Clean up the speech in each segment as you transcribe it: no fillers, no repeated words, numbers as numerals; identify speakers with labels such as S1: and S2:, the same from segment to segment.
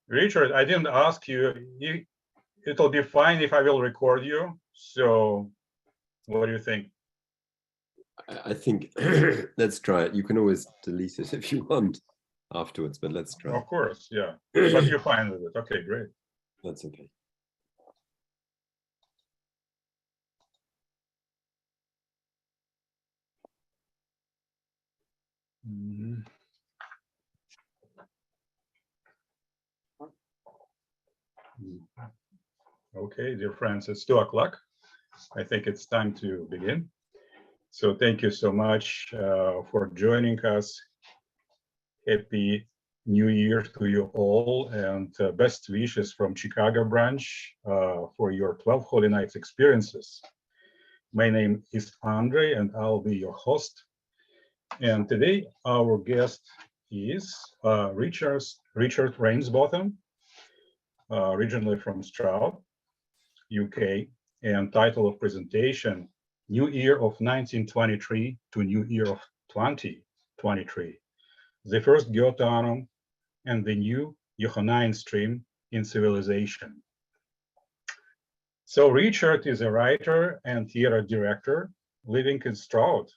S1: Richard, I didn't ask you. It'll be fine if I will record you. So what do you think?
S2: I think let's try it. You can always delete it if you want afterwards, but let's try.
S1: Of course, yeah. But you're fine with it. Okay, great.
S2: That's okay.
S1: Okay, dear friends, it's 2 o'clock. I think it's time to begin. So thank you so much for joining us. Happy New Year to you all, and best wishes from Chicago branch for your 12 Holy Nights experiences. My name is Andre, and I'll be your host. And today our guest is Richard Ramsbotham, originally from Stroud, UK, and title of presentation, New Year of 1923 to New Year of 2023, the first GOETHEANUM and the new Johannine stream in civilization. So Richard is a writer and theater director living in Stroud,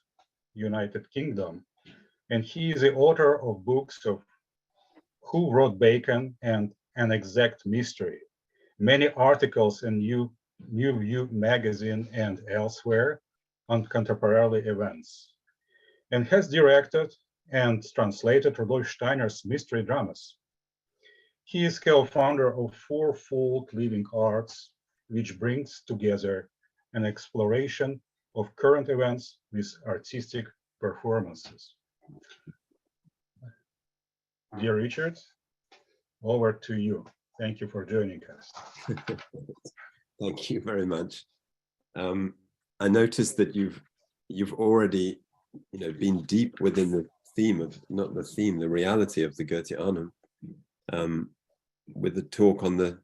S1: United Kingdom, and he is the author of books of Who Wrote Bacon and An Exact Mystery, many articles in New View magazine and elsewhere on contemporary events, and has directed and translated Rudolf Steiner's mystery dramas. He is co-founder of Fourfold Living Arts, which brings together an exploration of current events with artistic performances. Dear Richard, over to you. Thank you for joining us.
S2: Thank you very much. I noticed that you've already, been deep within the theme of, not the theme, the reality of the GOETHEANUM, with the talk on the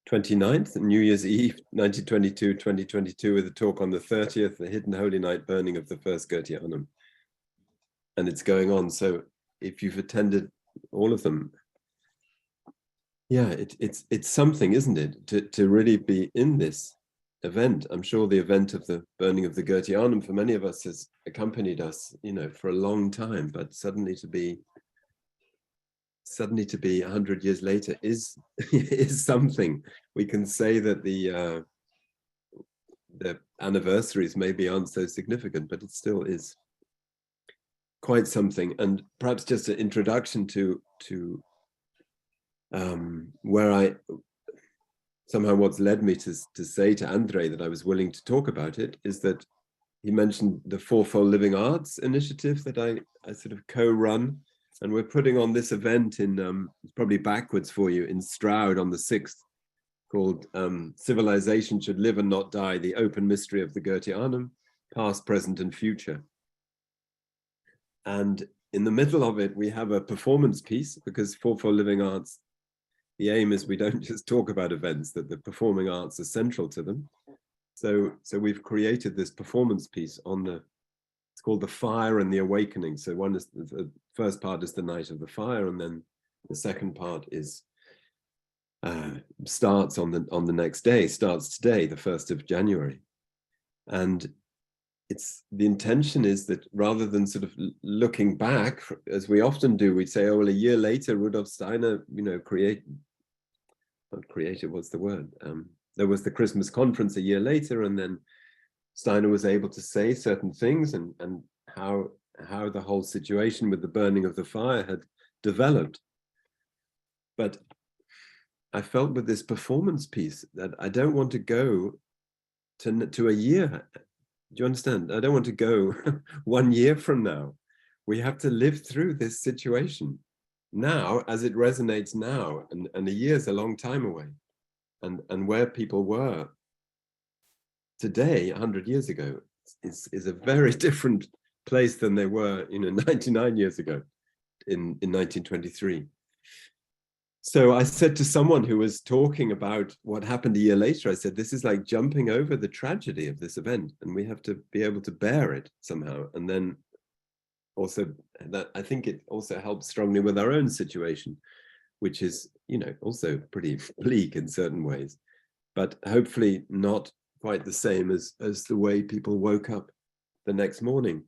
S2: 29th, New Year's Eve, 2022, with a talk on the 30th, the Hidden Holy Night burning of the first GOETHEANUM. And it's going on. So if you've attended all of them, yeah, it's something, isn't it, to really be in this event. I'm sure the event of the burning of the GOETHEANUM for many of us has accompanied us, for a long time, but suddenly to be 100 years later is something. We can say that the anniversaries maybe aren't so significant, but it still is quite something. And perhaps just an introduction to where somehow what's led me to say to Andre that I was willing to talk about it is that he mentioned the Fourfold Living Arts initiative that I sort of co-run, and we're putting on this event in, it's probably backwards for you, in Stroud on the 6th, called Civilization Should Live and Not Die, the Open Mystery of the GOETHEANUM, Past, Present and Future. And in the middle of it, we have a performance piece, because Fourfold Living Arts, the aim is we don't just talk about events, that the performing arts are central to them. So we've created this performance piece on it's called The Fire and the Awakening. So one is, the first part is the Night of the Fire, and then the second part is starts on the next day, starts today, the 1st of January. And the intention is that rather than sort of looking back, as we often do, we'd say, oh, well, a year later, Rudolf Steiner, what's the word? There was the Christmas conference a year later, and then Steiner was able to say certain things and how the whole situation with the burning of the fire had developed. But I felt with this performance piece that I don't want to go to a year. Do you understand? I don't want to go 1 year from now. We have to live through this situation now as it resonates now, and a year is a long time away. And where people were today, 100 years ago, is a very different place than they were 99 years ago in 1923. So I said to someone who was talking about what happened a year later, I said, this is like jumping over the tragedy of this event, and we have to be able to bear it somehow. And then also that I think it also helps strongly with our own situation. which is, you know, also pretty bleak in certain ways, but hopefully not quite the same as the way people woke up the next morning.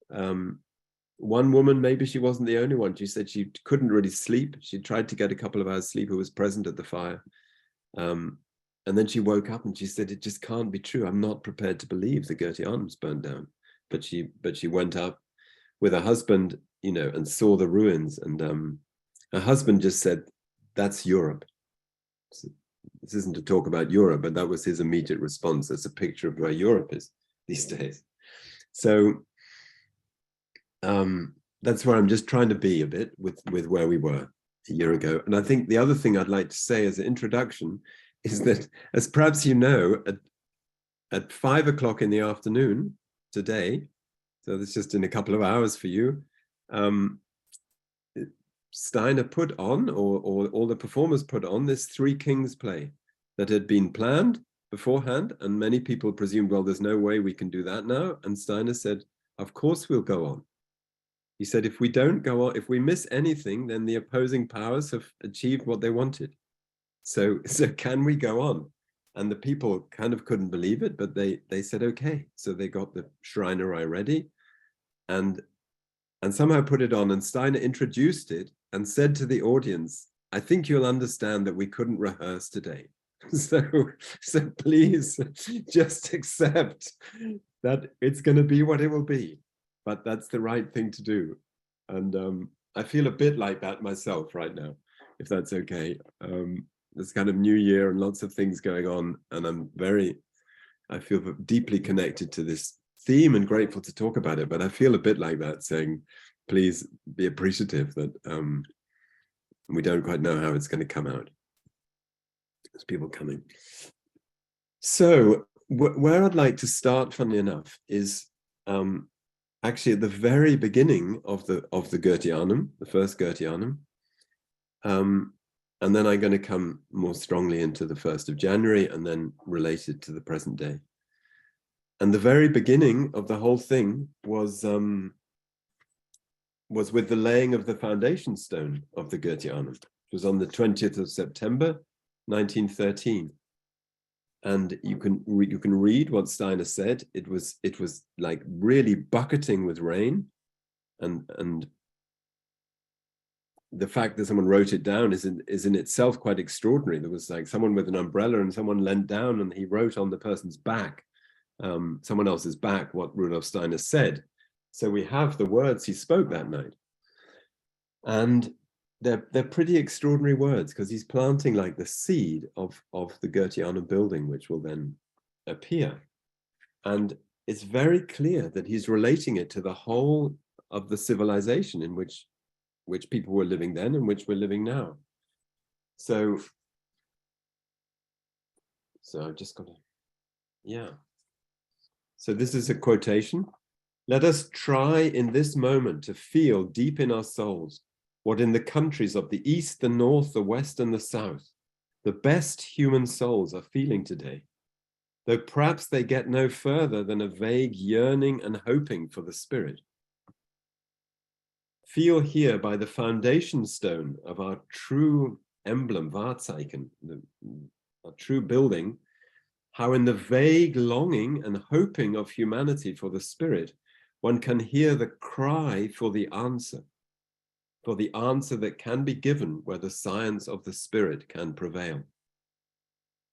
S2: One woman, maybe she wasn't the only one, she said she couldn't really sleep. She tried to get a couple of hours sleep, who was present at the fire. And then she woke up and she said, it just can't be true. I'm not prepared to believe the GOETHEANUM's burned down. But she went up with her husband, you know, and saw the ruins. And her husband just said, that's Europe. So this isn't to talk about Europe, but that was his immediate response. That's a picture of where Europe is these days. So that's where I'm just trying to be a bit with where we were a year ago. And I think the other thing I'd like to say as an introduction is that, as perhaps you know, at 5 o'clock in the afternoon today, so that's just in a couple of hours for you, Steiner put on, or all the performers put on, this Three Kings play that had been planned beforehand, and many people presumed, well, there's no way we can do that now. And Steiner said, of course we'll go on. He said, if we don't go on, if we miss anything, then the opposing powers have achieved what they wanted. So can we go on? And the people kind of couldn't believe it, but they said, okay. So they got the Schreinerei ready and somehow put it on. And Steiner introduced it and said to the audience, I think you'll understand that we couldn't rehearse today. So please just accept that it's going to be what it will be. But that's the right thing to do. And I feel a bit like that myself right now, if that's okay. This kind of new year and lots of things going on. And I feel deeply connected to this theme and grateful to talk about it. But I feel a bit like that, saying, please be appreciative that we don't quite know how it's going to come out. There's people coming. So where I'd like to start, funnily enough, is actually at the very beginning of the GOETHEANUM, the first GOETHEANUM. And then I'm going to come more strongly into the 1st of January and then related to the present day. And the very beginning of the whole thing was with the laying of the foundation stone of the GOETHEANUM. It was on the 20th of September, 1913. And you can read what Steiner said. It was like really bucketing with rain, and the fact that someone wrote it down is in itself quite extraordinary. There was like someone with an umbrella and someone leant down and he wrote on the person's back, someone else's back, what Rudolf Steiner said. So we have the words he spoke that night. And they're pretty extraordinary words, because he's planting like the seed of the GOETHEANUM building, which will then appear. And it's very clear that he's relating it to the whole of the civilization in which people were living then and which we're living now. So I've just got to, yeah. So this is a quotation. Let us try in this moment to feel deep in our souls what in the countries of the East, the North, the West, and the South, the best human souls are feeling today, though perhaps they get no further than a vague yearning and hoping for the Spirit. Feel here by the foundation stone of our true emblem, Wahrzeichen, our true building, how in the vague longing and hoping of humanity for the Spirit, one can hear the cry for the answer that can be given where the science of the Spirit can prevail.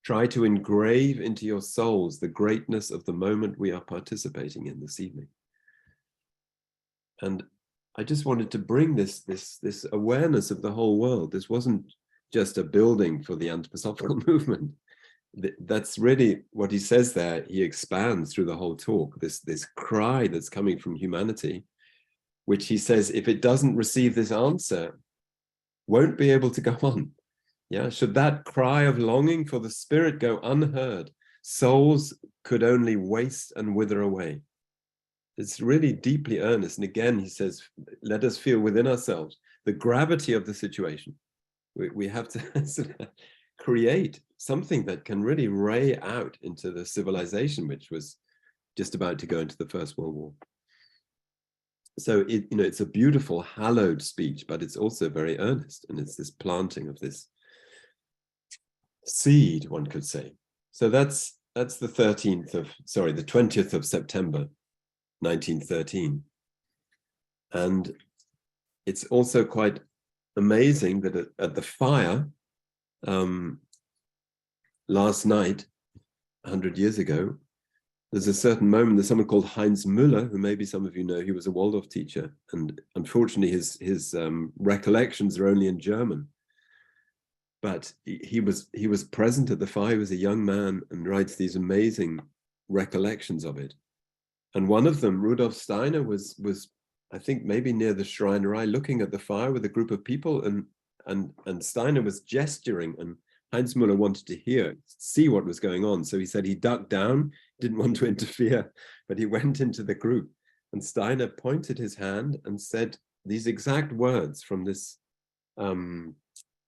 S2: Try to engrave into your souls the greatness of the moment we are participating in this evening. And I just wanted to bring this awareness of the whole world. This wasn't just a building for the anthroposophical movement. That's really what he says there. He expands through the whole talk, this cry that's coming from humanity, which he says, if it doesn't receive this answer, won't be able to go on. Yeah, should that cry of longing for the Spirit go unheard, souls could only waste and wither away. It's really deeply earnest. And again, he says, let us feel within ourselves the gravity of the situation. We have to create something that can really ray out into the civilization, which was just about to go into the First World War. So it's a beautiful, hallowed speech, but it's also very earnest, and it's this planting of this seed, one could say. So that's the 20th of September, 1913. And it's also quite amazing that at the fire last night, 100 years ago, there's a certain moment, there's someone called Heinz Müller, who maybe some of you know. He was a Waldorf teacher, and unfortunately his recollections are only in German. But he was present at the fire. He was a young man and writes these amazing recollections of it. And one of them, Rudolf Steiner, was I think maybe near the Schreinerei, looking at the fire with a group of people, and Steiner was gesturing, and Heinz Müller wanted to see what was going on. So he said he ducked down, didn't want to interfere, but he went into the group, and Steiner pointed his hand and said these exact words from this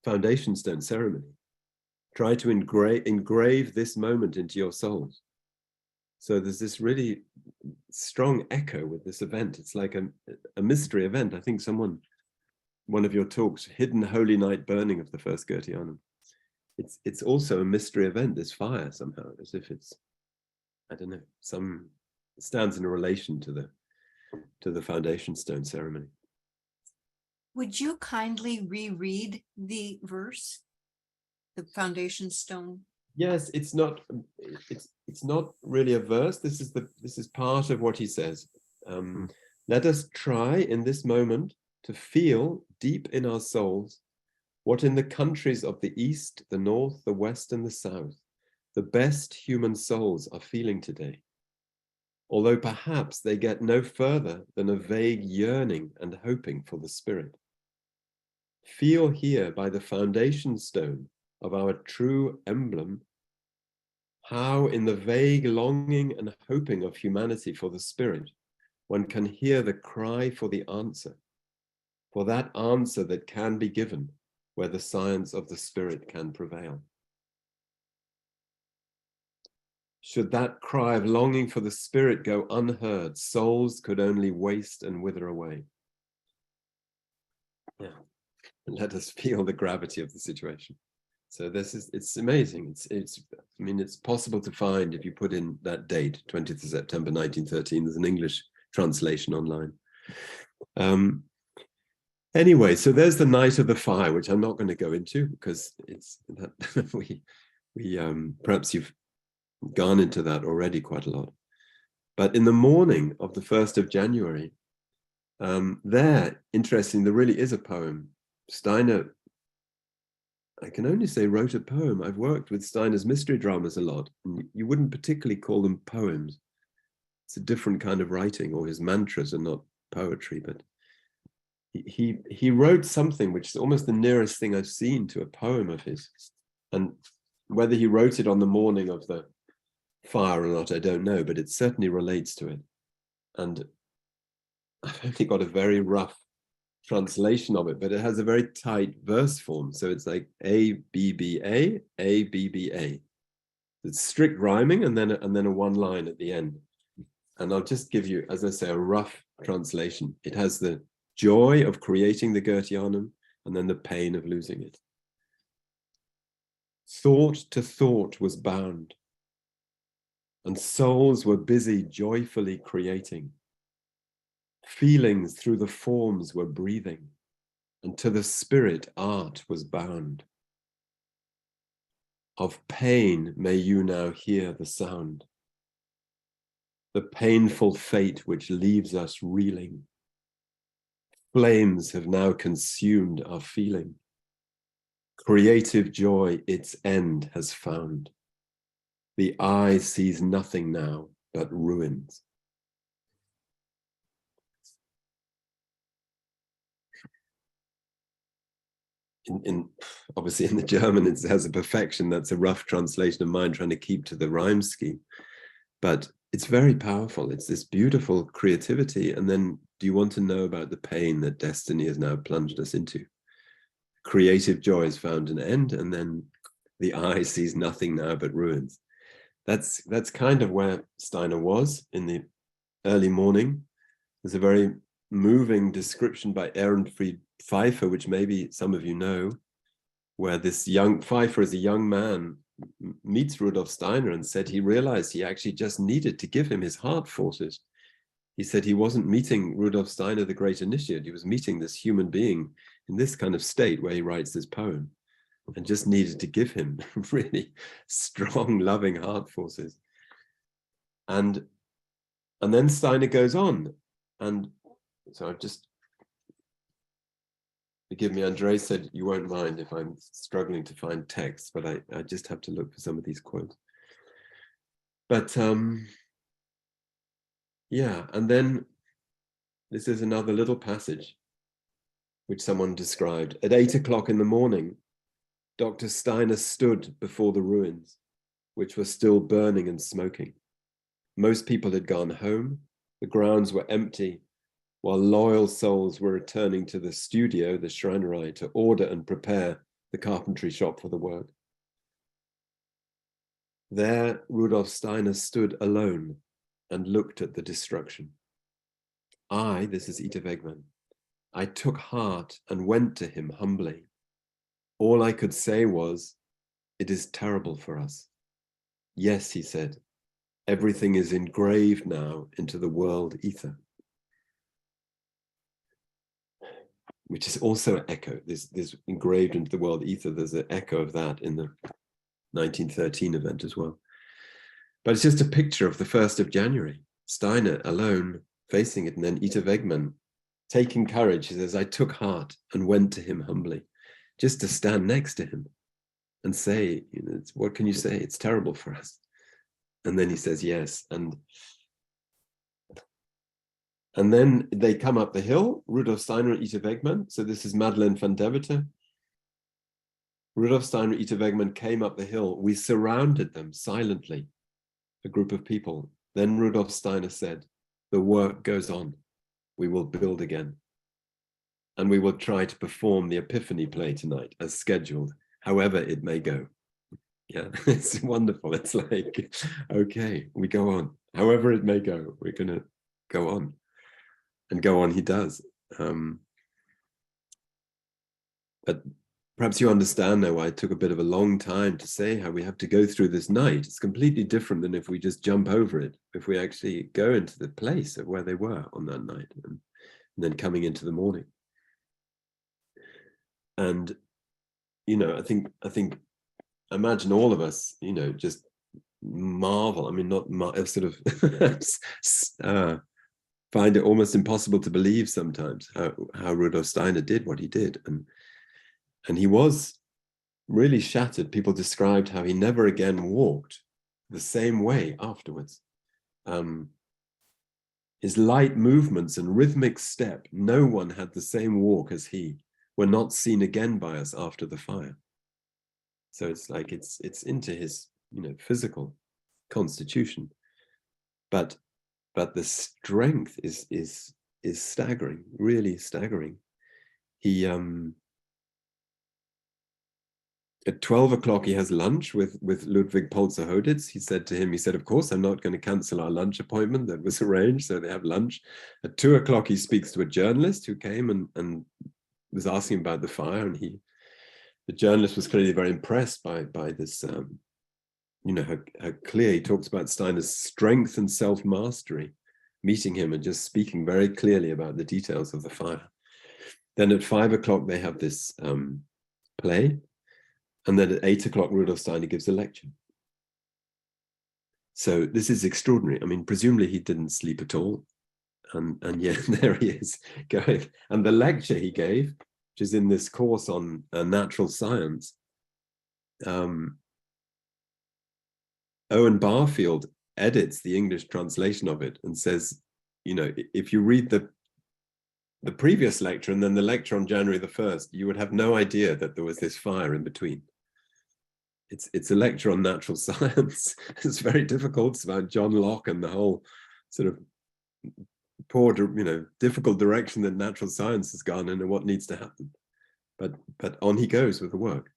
S2: foundation stone ceremony: try to engrave this moment into your souls. So there's this really strong echo with this event. It's like a mystery event. I think one of your talks, Hidden Holy Night Burning of the First GOETHEANUM. It's also a mystery event, this fire, somehow, as if it's, I don't know, it stands in a relation to the foundation stone ceremony.
S3: Would you kindly reread the verse, the foundation stone?
S2: Yes, it's not really a verse. This is part of what he says. Let us try in this moment to feel deep in our souls what in the countries of the East, the North, the West, and the South, the best human souls are feeling today, although perhaps they get no further than a vague yearning and hoping for the Spirit. Feel here by the foundation stone of our true emblem how in the vague longing and hoping of humanity for the Spirit, one can hear the cry for the answer, for that answer that can be given where the science of the Spirit can prevail. Should that cry of longing for the Spirit go unheard, souls could only waste and wither away. Yeah. Let us feel the gravity of the situation. So it's amazing. It's possible to find, if you put in that date, 20th of September 1913, there's an English translation online. Anyway, so there's the night of the fire, which I'm not going to go into because perhaps you've gone into that already quite a lot. But in the morning of the 1st of January, interesting, there really is a poem. Steiner, I can only say, wrote a poem. I've worked with Steiner's mystery dramas a lot, and you wouldn't particularly call them poems. It's a different kind of writing, or his mantras are not poetry, but he wrote something which is almost the nearest thing I've seen to a poem of his. And whether he wrote it on the morning of the fire or not, I don't know, but it certainly relates to it. And I've only got a very rough translation of it, but it has a very tight verse form. So it's like A, B, B, A, B, B, A. It's strict rhyming and then a one line at the end. And I'll just give you, as I say, a rough translation. It has the joy of creating the GOETHEANUM and then the pain of losing it. Thought to thought was bound, and souls were busy joyfully creating. Feelings through the forms were breathing, and to the Spirit art was bound. Of pain may you now hear the sound, the painful fate which leaves us reeling. Flames have now consumed our feeling. Creative joy its end has found. The eye sees nothing now but ruins. Obviously in the German it has a perfection. That's a rough translation of mine trying to keep to the rhyme scheme, but it's very powerful. It's this beautiful creativity. And then do you want to know about the pain that destiny has now plunged us into? Creative joy has found an end, and then the eye sees nothing now but ruins. That's kind of where Steiner was in the early morning. There's a very moving description by Ehrenfried Pfeiffer, which maybe some of you know, where this young Pfeiffer, as a young man, meets Rudolf Steiner and said he realized he actually just needed to give him his heart forces. He said he wasn't meeting Rudolf Steiner, the great initiate. He was meeting this human being in this kind of state where he writes this poem, and just needed to give him really strong, loving heart forces. And then Steiner goes on. And so I've just, forgive me, Andre said you won't mind if I'm struggling to find text, but I just have to look for some of these quotes. But yeah, and then this is another little passage which someone described. At 8 o'clock in the morning, Dr. Steiner stood before the ruins, which were still burning and smoking. Most people had gone home. The grounds were empty, while loyal souls were returning to the studio, the Schreinerei, to order and prepare the carpentry shop for the work. There, Rudolf Steiner stood alone and looked at the destruction. This is Ita Wegman, I took heart and went to him humbly. All I could say was, it is terrible for us. Yes, he said, everything is engraved now into the world ether. Which is also an echo, this engraved into the world ether, there's an echo of that in the 1913 event as well. But it's just a picture of the 1st of January, Steiner alone facing it, and then Ita Wegman taking courage. He says, I took heart and went to him humbly, just to stand next to him and say, you know, what can you say? It's terrible for us. And then he says, yes. And then they come up the hill, Rudolf Steiner and Ita Wegman. So this is Madeleine van Deventer. Rudolf Steiner and Ita Wegman came up the hill. We surrounded them silently, a group of people. Then Rudolf Steiner said, the work goes on. We will build again. And we will try to perform the Epiphany play tonight as scheduled, however it may go. Yeah, it's wonderful. It's like, okay, we go on. However it may go, we're going to go on. And go on he does. But perhaps you understand now why it took a bit of a long time to say how we have to go through this night. It's completely different than if we just jump over it, if we actually go into the place of where they were on that night and then coming into the morning. And, you know, I think, imagine all of us, you know, just marvel. I mean, not sort of find it almost impossible to believe sometimes how Rudolf Steiner did what he did. And he was really shattered. People described how he never again walked the same way afterwards. His light movements and rhythmic step, no one had the same walk as he, were not seen again by us after the fire. So it's like it's into his, you know, physical constitution. But the strength is staggering, really staggering. He at 12 o'clock he has lunch with Ludwig Polzer-Hoditz. He said to him, of course, I'm not going to cancel our lunch appointment that was arranged. So they have lunch. At 2 o'clock he speaks to a journalist who came and was asking about the fire, and the journalist was clearly very impressed by this. You know, how clear he talks about Steiner's strength and self-mastery, meeting him and just speaking very clearly about the details of the fire. Then at 5 o'clock, they have this play. And then at 8 o'clock, Rudolf Steiner gives a lecture. So this is extraordinary. I mean, presumably he didn't sleep at all. And yet there he is going. And the lecture he gave, which is in this course on natural science, Owen Barfield edits the English translation of it and says, you know, if you read the previous lecture and then the lecture on January the 1st, you would have no idea that there was this fire in between. It's a lecture on natural science. It's very difficult. It's about John Locke and the whole sort of poor, you know, difficult direction that natural science has gone in and what needs to happen. But on he goes with the work.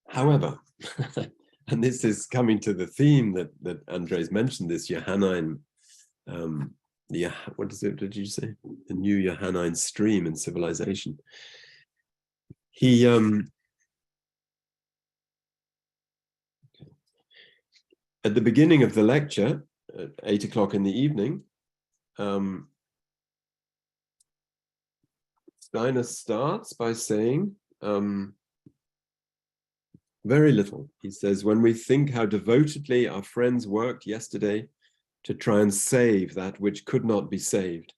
S2: However, and this is coming to the theme that Andres mentioned, this Johannine Yeah, what is it? Did you say? The new Johannine stream in civilization. He at the beginning of the lecture, at 8 o'clock in the evening, Steiner starts by saying very little. He says, when we think how devotedly our friends worked yesterday to try and save that which could not be saved,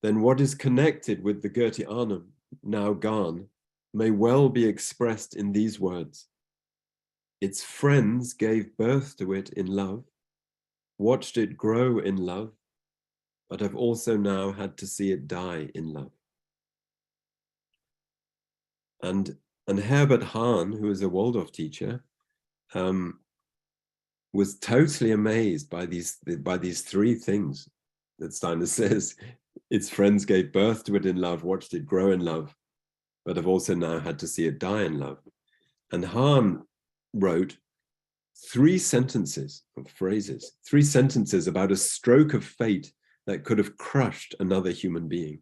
S2: then what is connected with the GOETHEANUM, now gone, may well be expressed in these words. Its friends gave birth to it in love, watched it grow in love, but have also now had to see it die in love. And Herbert Hahn, who is a Waldorf teacher, was totally amazed by these three things that Steiner says. Its friends gave birth to it in love, watched it grow in love, but have also now had to see it die in love. And Hahn wrote three sentences of phrases, three sentences about a stroke of fate that could have crushed another human being.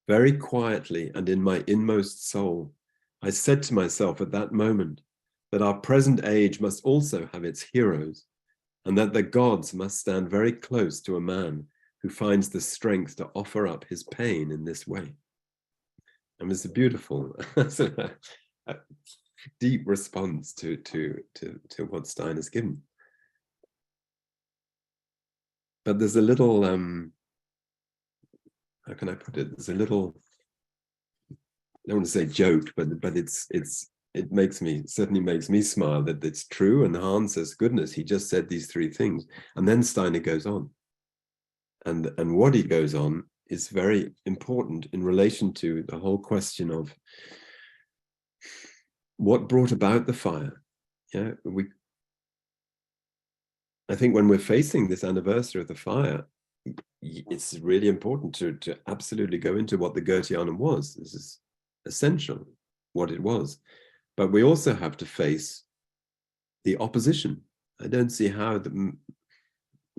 S2: Very quietly and in my inmost soul, I said to myself at that moment that our present age must also have its heroes, and that the gods must stand very close to a man who finds the strength to offer up his pain in this way. And it's a beautiful, a deep response to what Stein has given. But there's a little, how can I put it? There's a little, I don't want to say joke, but it certainly makes me smile that it's true. And Hahn says, goodness, he just said these three things. And then Steiner goes on. And what he goes on is very important in relation to the whole question of what brought about the fire. Yeah, I think when we're facing this anniversary of the fire, it's really important to absolutely go into what the GOETHEANUM was. This is essential, what it was. But we also have to face the opposition. I don't see how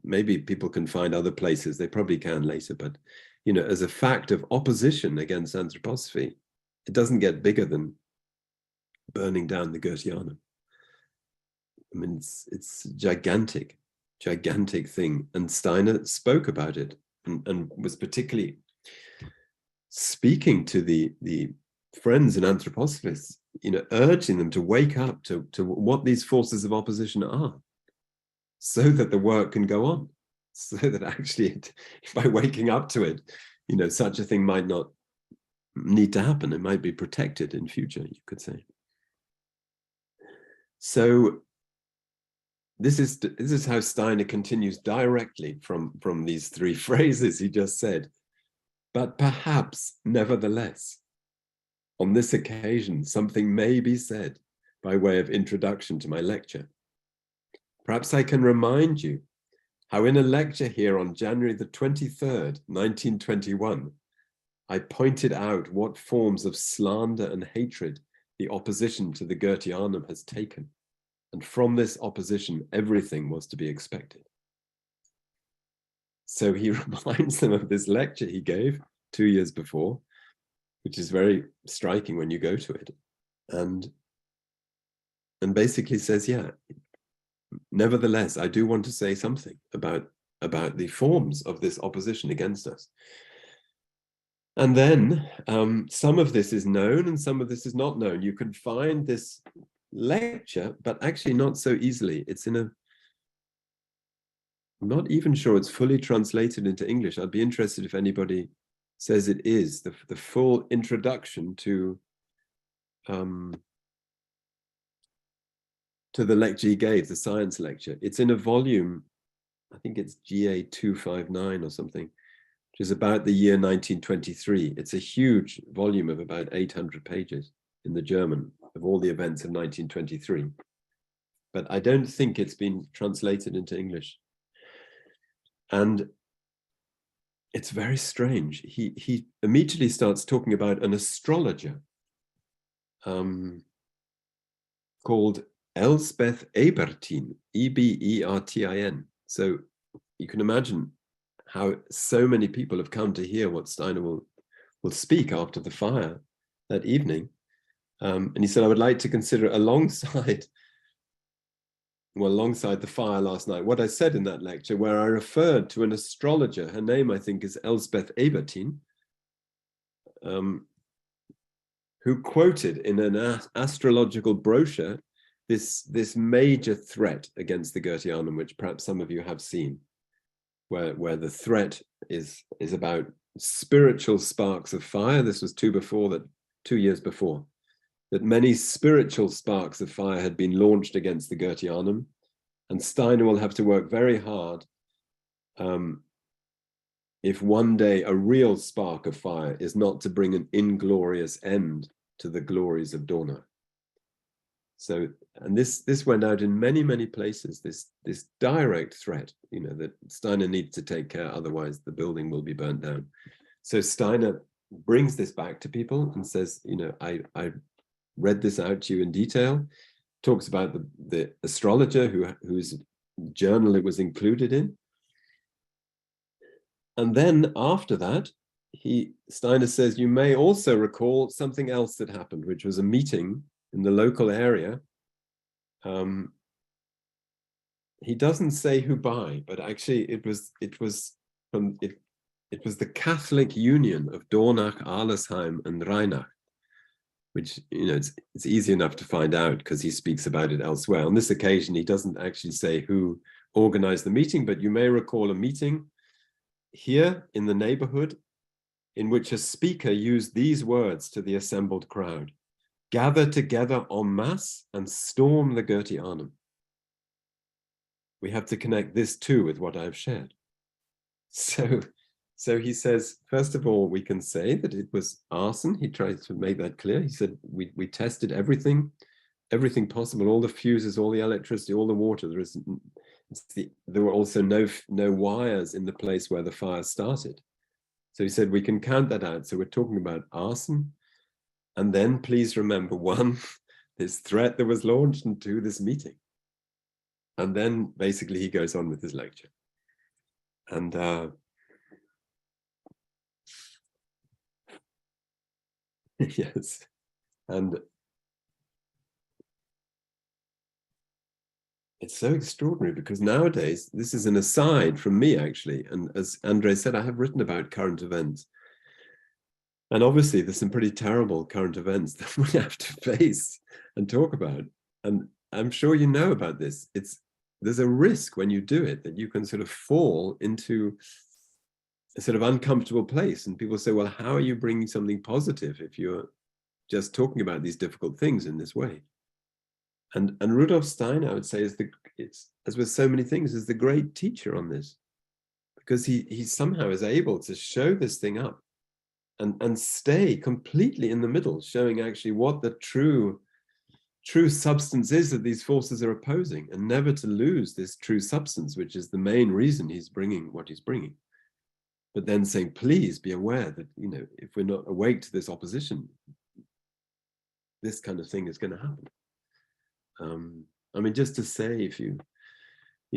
S2: maybe people can find other places, they probably can later, but as a fact of opposition against anthroposophy, it doesn't get bigger than burning down the GOETHEANUM. I mean, it's gigantic thing. And Steiner spoke about it and was particularly speaking to the friends and anthroposophists, urging them to wake up to what these forces of opposition are, so that the work can go on, so that actually by waking up to it, such a thing might not need to happen. It might be protected in future, you could say. So this is how Steiner continues directly from these three phrases he just said. But perhaps, nevertheless, on this occasion, something may be said by way of introduction to my lecture. Perhaps I can remind you how in a lecture here on January the 23rd, 1921, I pointed out what forms of slander and hatred the opposition to the GOETHEANUM has taken. And from this opposition, everything was to be expected. So he reminds them of this lecture he gave 2 years before, which is very striking when you go to it. And basically says, yeah, nevertheless, I do want to say something about the forms of this opposition against us. And then some of this is known and some of this is not known. You can find this lecture, but actually not so easily. It's in I'm not even sure it's fully translated into English. I'd be interested if anybody says it is, the full introduction to the lecture he gave, the science lecture. It's in a volume, I think it's GA 259 or something, which is about the year 1923. It's a huge volume of about 800 pages in the German of all the events of 1923. But I don't think it's been translated into English. And it's very strange. He immediately starts talking about an astrologer called Elsbeth Ebertin, E-B-E-R-T-I-N. So you can imagine how so many people have come to hear what Steiner will speak after the fire that evening. And he said, I would like to consider alongside the fire last night, what I said in that lecture, where I referred to an astrologer. Her name, I think, is Elsbeth Ebertin, who quoted in an astrological brochure this major threat against the Goetheanum, which perhaps some of you have seen, where the threat is about spiritual sparks of fire. This was 2 years before, that many spiritual sparks of fire had been launched against the Goetheanum, and Steiner will have to work very hard if one day a real spark of fire is not to bring an inglorious end to the glories of Donau. So, and this went out in many, many places, this direct threat, that Steiner needs to take care, otherwise the building will be burnt down. So Steiner brings this back to people and says, I read this out to you in detail, talks about the astrologer whose journal it was included in. And then after that, Steiner says, you may also recall something else that happened, which was a meeting in the local area. He doesn't say who by, but actually it was the Catholic Union of Dornach, Arlesheim, and Rheinach, which it's easy enough to find out because he speaks about it elsewhere. On this occasion, he doesn't actually say who organized the meeting, but you may recall a meeting here in the neighborhood in which a speaker used these words to the assembled crowd: gather together en masse and storm the Goetheanum. We have to connect this too with what I've shared. So he says, first of all, we can say that it was arson. He tries to make that clear. He said, we tested everything possible, all the fuses, all the electricity, all the water. There were also no wires in the place where the fire started. So he said, we can count that out. So we're talking about arson. And then please remember, 1, this threat that was launched, and 2, this meeting. And then basically he goes on with his lecture. And yes, and it's so extraordinary because nowadays, this is an aside from me actually, and as Andre said, I have written about current events. And obviously there's some pretty terrible current events that we have to face and talk about. And I'm sure you know about this. There's a risk when you do it that you can sort of fall into a sort of uncomfortable place. And people say, well, how are you bringing something positive if you're just talking about these difficult things in this way? And Rudolf Steiner, I would say, it's as with so many things, is the great teacher on this, because he somehow is able to show this thing up and stay completely in the middle, showing actually what the true substance is that these forces are opposing, and never to lose this true substance, which is the main reason he's bringing what he's bringing. But then saying, please be aware that, if we're not awake to this opposition, this kind of thing is going to happen. I mean, just to say, if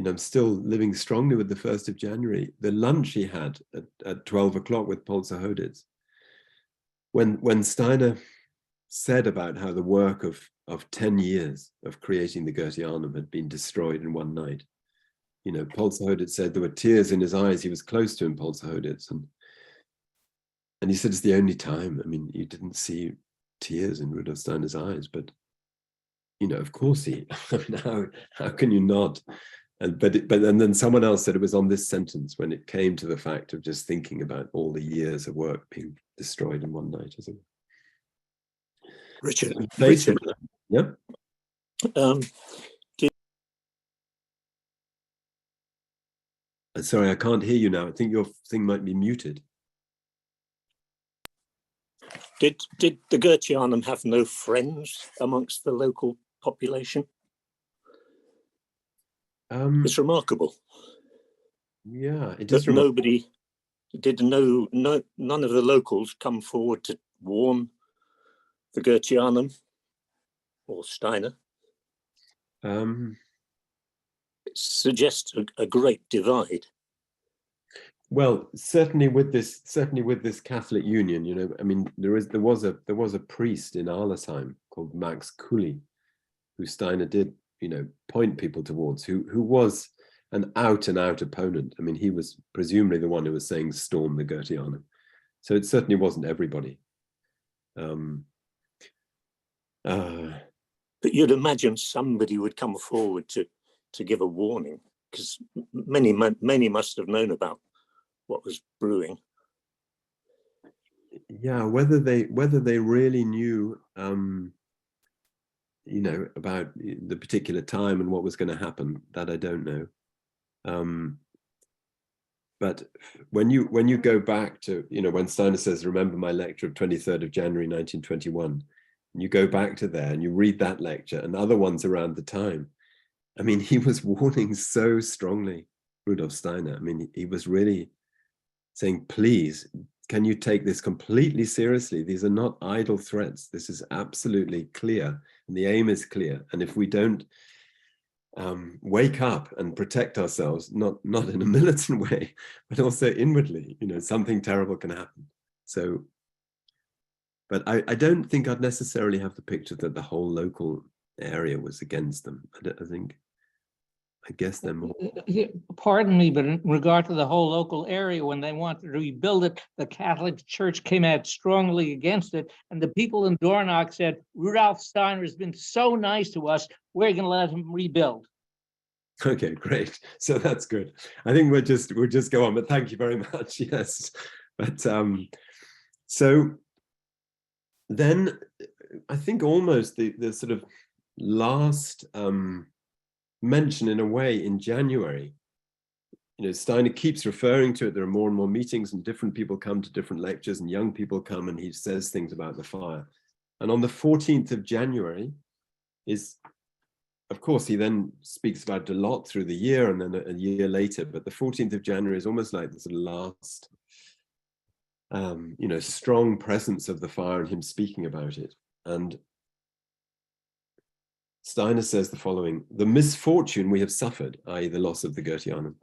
S2: I'm still living strongly with the 1st of January, the lunch he had at 12 o'clock with Polzer Hoditz, when Steiner said about how the work of 10 years of creating the Goetheanum had been destroyed in one night. Polzer Hoditz said there were tears in his eyes. He was close to him, Polzer Hoditz. And he said it's the only time. I mean, you didn't see tears in Rudolf Steiner's eyes, but, of course how can you not? And then someone else said it was on this sentence when it came to the fact of just thinking about all the years of work being destroyed in one night, isn't it?
S4: Richard.
S2: Yeah. Sorry, I can't hear you now. I think your thing might be muted.
S4: Did the Goetheanum have no friends amongst the local population? It's remarkable.
S2: Yeah, it
S4: that
S2: is remarkable.
S4: None of the locals come forward to warn the Goetheanum or Steiner. It suggests a great divide.
S2: Well, certainly with this Catholic Union, you know, I mean, there was a priest in Arlesheim called Max Kully, who Steiner did, you know, point people towards, who was an out and out opponent. I mean, he was presumably the one who was saying storm the Goetheanum. So it certainly wasn't everybody.
S4: But you'd imagine somebody would come forward to give a warning, because many must have known about what was brewing.
S2: Yeah, whether they really knew, you know, about the particular time and what was going to happen, that I don't know. But when you go back to, you know, when Steiner says, remember my lecture of 23rd of January 1921, and you go back to there and you read that lecture and other ones around the time, I mean, he was warning so strongly, Rudolf Steiner. I mean, he was really saying, please, can you take this completely seriously? These are not idle threats. This is absolutely clear, and the aim is clear. And if we don't wake up and protect ourselves, not in a militant way, but also inwardly, you know, something terrible can happen. So, but I don't think I'd necessarily have the picture that the whole local area was against them. I guess they're more.
S5: Pardon me, but in regard to the whole local area, when they wanted to rebuild it, the Catholic Church came out strongly against it. And the people in Dornach said, Rudolf Steiner has been so nice to us, we're going to let him rebuild.
S2: Okay, great. So that's good. I think we'll just go on, but thank you very much. Yes. But so then I think almost the sort of last mention in a way in January, you know, Steiner keeps referring to it. There are more and more meetings and different people come to different lectures and young people come and he says things about the fire. And on the 14th of January is, of course, he then speaks about it a lot through the year and then a year later, but the 14th of January is almost like the sort of last, you know, strong presence of the fire and him speaking about it. And Steiner says the following: the misfortune we have suffered, i.e. the loss of the Goetheanum,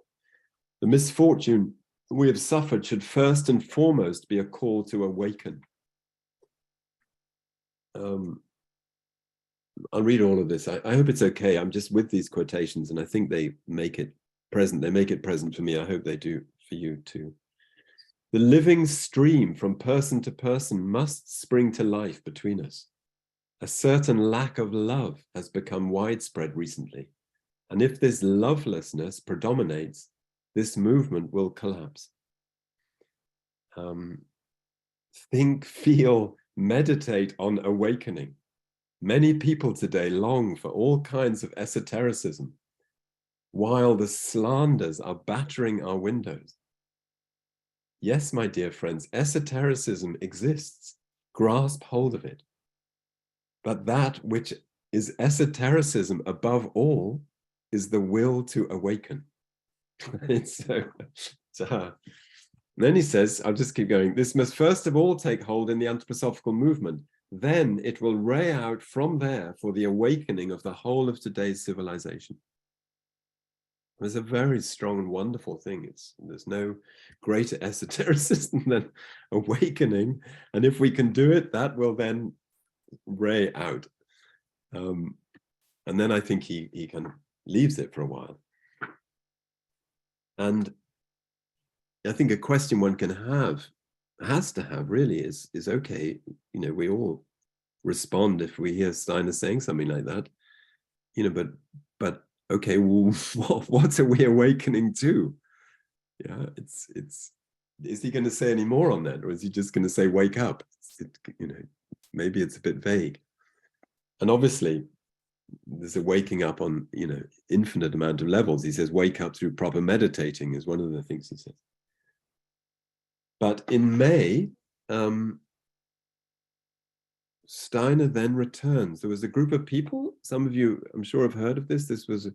S2: the misfortune we have suffered should first and foremost be a call to awaken. I'll read all of this. I hope it's okay. I'm just with these quotations and I think they make it present. They make it present for me. I hope they do for you too. The living stream from person to person must spring to life between us. A certain lack of love has become widespread recently, and if this lovelessness predominates, this movement will collapse. Think, feel, meditate on awakening. Many people today long for all kinds of esotericism, while the slanders are battering our windows. Yes, my dear friends, esotericism exists. Grasp hold of it. But that which is esotericism above all is the will to awaken. Then he says, I'll just keep going, this must first of all take hold in the anthroposophical movement. Then it will ray out from there for the awakening of the whole of today's civilization. It's a very strong and wonderful thing. There's no greater esotericism than awakening. And if we can do it, that will then ray out. And then I think he kind of leaves it for a while. And I think a question one can have, has to have really, is okay, you know, we all respond if we hear Steiner saying something like that, you know, but okay, well, what are we awakening to? Yeah, is he going to say any more on that, or is he just going to say wake up? You know, maybe it's a bit vague. And obviously there's a waking up on, you know, infinite amount of levels. He says wake up through proper meditating is one of the things he says. But in May, Steiner then returns. There was a group of people, some of you I'm sure have heard of this. This was it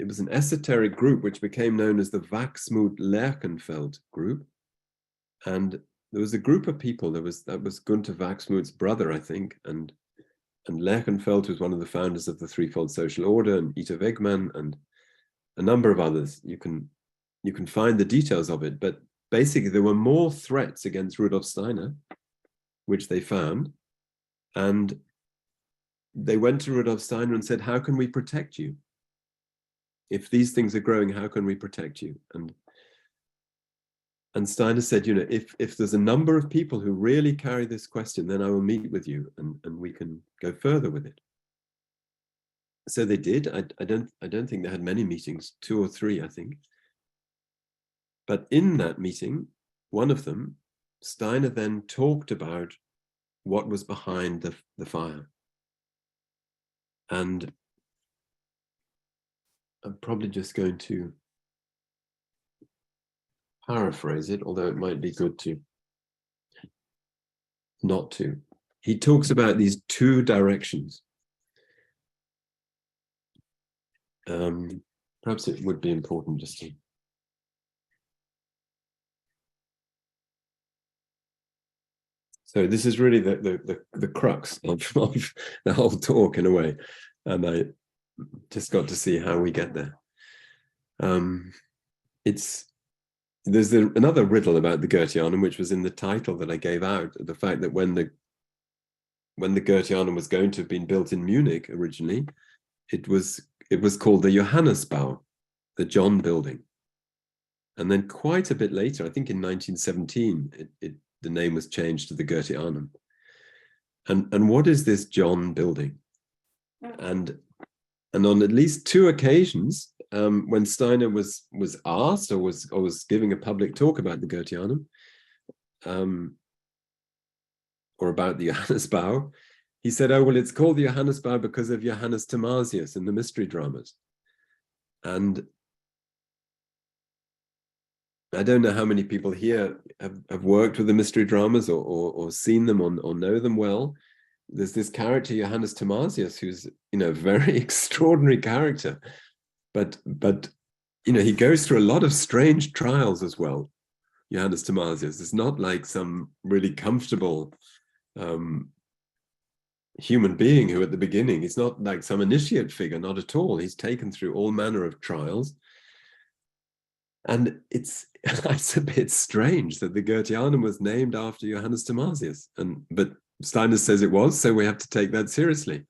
S2: was an esoteric group which became known as the Wachsmuth-Lerchenfeld group. And there was a group of people, that was Gunther Wachsmuth's brother, I think, and Lerchenfeld was one of the founders of the Threefold Social Order, and Ita Wegman, and a number of others. You can find the details of it, but basically there were more threats against Rudolf Steiner, which they found, and they went to Rudolf Steiner and said, how can we protect you? If these things are growing, how can we protect you? And Steiner said, you know, if there's a number of people who really carry this question, then I will meet with you and we can go further with it. So they did. I don't think they had many meetings, 2 or 3, I think. But in that meeting, one of them, Steiner then talked about what was behind the fire. And I'm probably just going to paraphrase it, although it might be good to not to. He talks about these 2 directions. Perhaps it would be important just to. So this is really the crux of the whole talk in a way, and I just got to see how we get there. There's another riddle about the GOETHEANUM, which was in the title that I gave out, the fact that when the GOETHEANUM was going to have been built in Munich originally, it was called the Johannesbau, the John building. And then quite a bit later, I think in 1917, the name was changed to the GOETHEANUM. And what is this John building? And on at least 2 occasions, when Steiner was asked or was giving a public talk about the GOETHEANUM, or about the Johannesbau, he said, oh, well, it's called the Johannesbau because of Johannes Thomasius in the mystery dramas. And I don't know how many people here have worked with the mystery dramas or seen them or know them well. There's this character, Johannes Thomasius, who's, you know, a very extraordinary character. But you know, he goes through a lot of strange trials as well, Johannes Thomasius. It's not like some really comfortable human being who at the beginning, he's not like some initiate figure, not at all. He's taken through all manner of trials. And it's a bit strange that the GOETHEANUM was named after Johannes Thomasius. But Steiner says it was, so we have to take that seriously.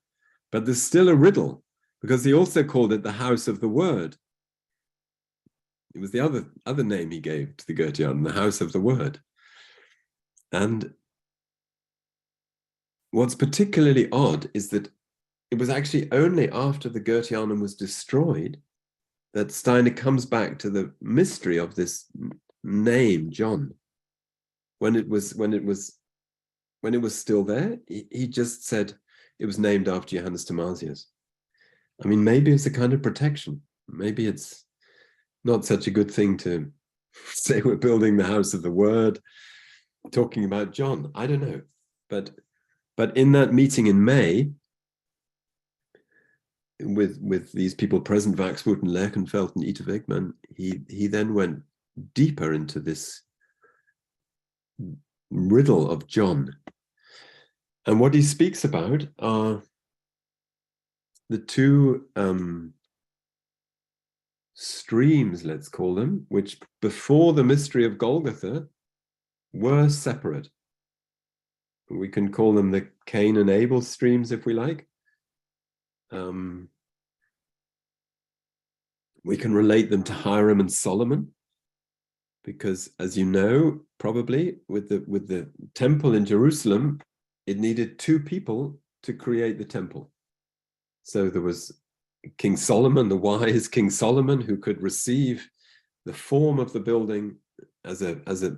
S2: But there's still a riddle, because he also called it the House of the Word. It was the other name he gave to the GOETHEANUM, the House of the Word. And what's particularly odd is that it was actually only after the GOETHEANUM was destroyed that Steiner comes back to the mystery of this name, John. When it was still there, he just said it was named after Johannes Thomasius. I mean, maybe it's a kind of protection. Maybe it's not such a good thing to say we're building the House of the Word, talking about John. I don't know. But in that meeting in May, with these people present, Waxwood and Lerchenfeld and Ita Wegman, he then went deeper into this riddle of John. And what he speaks about are the 2 streams, let's call them, which before the mystery of Golgotha were separate. We can call them the Cain and Abel streams if we like. We can relate them to Hiram and Solomon, because as you know, probably with the temple in Jerusalem, it needed 2 people to create the temple. So there was King Solomon, the wise King Solomon, who could receive the form of the building as a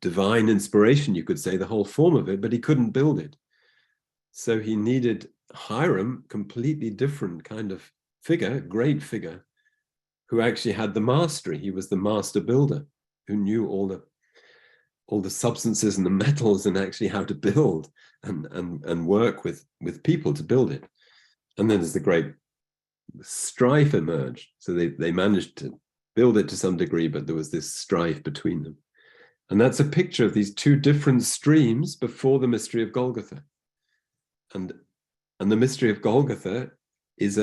S2: divine inspiration, you could say, the whole form of it, but he couldn't build it. So he needed Hiram, completely different kind of figure, great figure, who actually had the mastery. He was the master builder who knew all the substances and the metals and actually how to build and work with people to build it. And then as the great strife emerged, so they managed to build it to some degree, but there was this strife between them. And that's a picture of these 2 different streams before the mystery of Golgotha. And the mystery of Golgotha is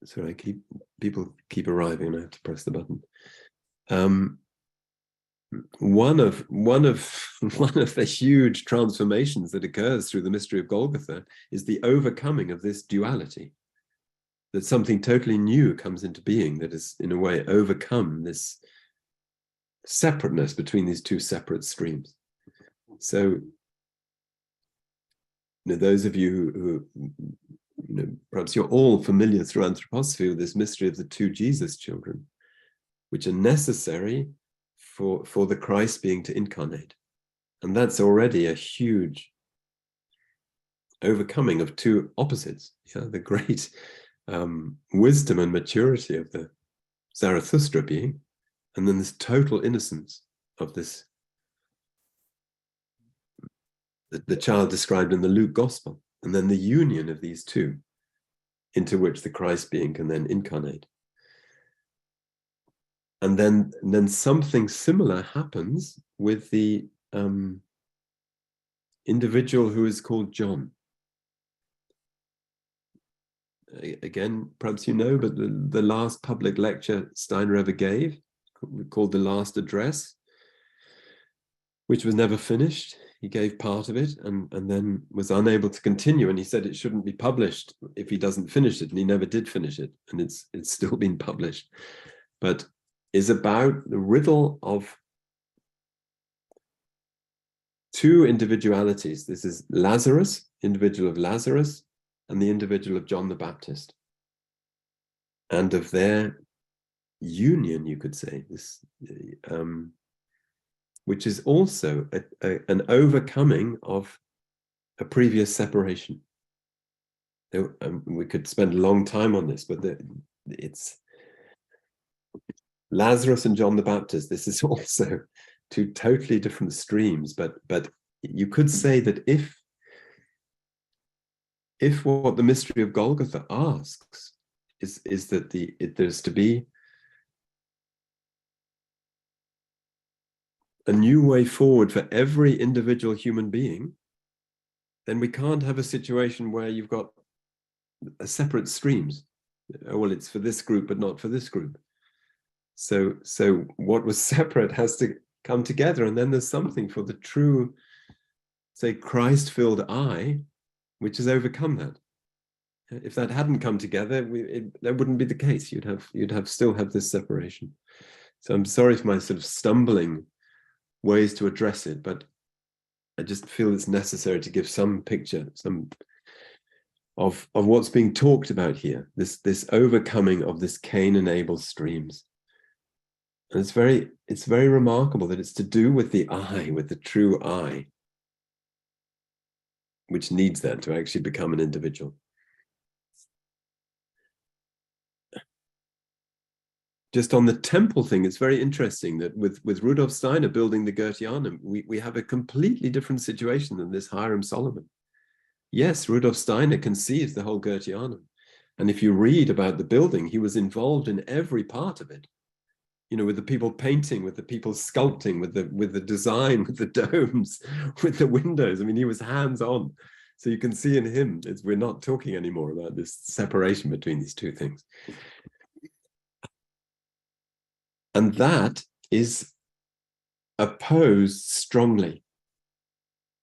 S2: sorry, people keep arriving and I have to press the button. One of the huge transformations that occurs through the mystery of Golgotha is the overcoming of this duality, that something totally new comes into being that is in a way overcome this separateness between these two separate streams. So those of you who perhaps you're all familiar through anthroposophy with this mystery of the two Jesus children, which are necessary for the Christ being to incarnate. And that's already a huge overcoming of two opposites. The great wisdom and maturity of the Zarathustra being, and then this total innocence of this, the child described in the Luke Gospel, and then the union of these two into which the Christ being can then incarnate. And then something similar happens with the individual who is called John. Again, perhaps you know, but the last public lecture Steiner ever gave, called The Last Address, which was never finished. He gave part of it and then was unable to continue. And he said it shouldn't be published if he doesn't finish it. And he never did finish it. And it's still been published. But is about the riddle of two individualities. This is Lazarus, individual of Lazarus, and the individual of John the Baptist. And of their union, you could say, this, which is also an overcoming of a previous separation. We could spend a long time on this, but it's Lazarus and John the Baptist. This is also two totally different streams, but you could say that if what the mystery of Golgotha asks is that there's to be a new way forward for every individual human being, then we can't have a situation where you've got separate streams. Oh, well, it's for this group, but not for this group. So what was separate has to come together, and then there's something for the true, say, Christ-filled I, which has overcome that. If that hadn't come together, that wouldn't be the case. You'd still have this separation. So I'm sorry for my sort of stumbling ways to address it, but I just feel it's necessary to give some picture, some of what's being talked about here. This overcoming of this Cain and Abel streams. And it's very remarkable that it's to do with the I, with the true I, which needs that to actually become an individual. Just on the temple thing, it's very interesting that with Rudolf Steiner building the GOETHEANUM, we have a completely different situation than this Hiram Solomon. Yes, Rudolf Steiner conceives the whole GOETHEANUM. And if you read about the building, he was involved in every part of it. With the people painting, with the people sculpting, with the design, with the domes, with the windows. I mean, he was hands-on. So you can see in him, we're not talking anymore about this separation between these two things. And that is opposed strongly.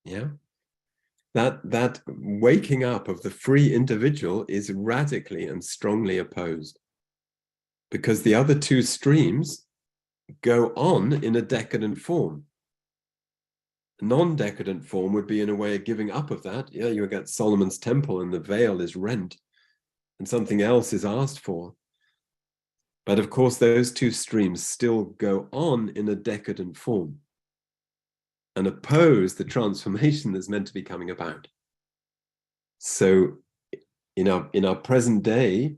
S2: Yeah. That waking up of the free individual is radically and strongly opposed, because the other two streams go on in a decadent form. A non-decadent form would be in a way of giving up of that. Yeah, you get Solomon's temple and the veil is rent and something else is asked for. But of course, those two streams still go on in a decadent form and oppose the transformation that's meant to be coming about. So in our present day,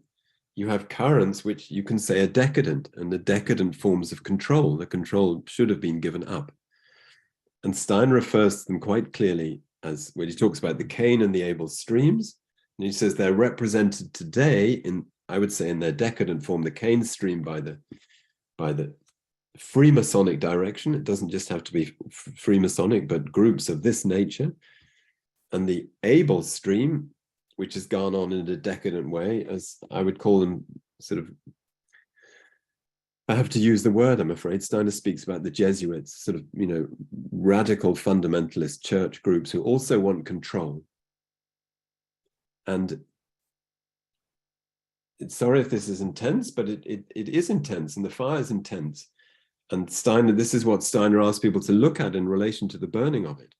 S2: you have currents which you can say are decadent, and the decadent forms of control. The control should have been given up. And Stein refers to them quite clearly as when he talks about the Cain and the Abel streams. And he says they're represented today in, I would say, in their decadent form, the Cain stream by the Freemasonic direction. It doesn't just have to be Freemasonic, but groups of this nature. And the Abel stream which has gone on in a decadent way, as I would call them, sort of, I have to use the word, I'm afraid. Steiner speaks about the Jesuits, sort of, radical fundamentalist church groups who also want control. And sorry if this is intense, but it is intense, and the fire is intense. And Steiner, this is what Steiner asks people to look at in relation to the burning of it.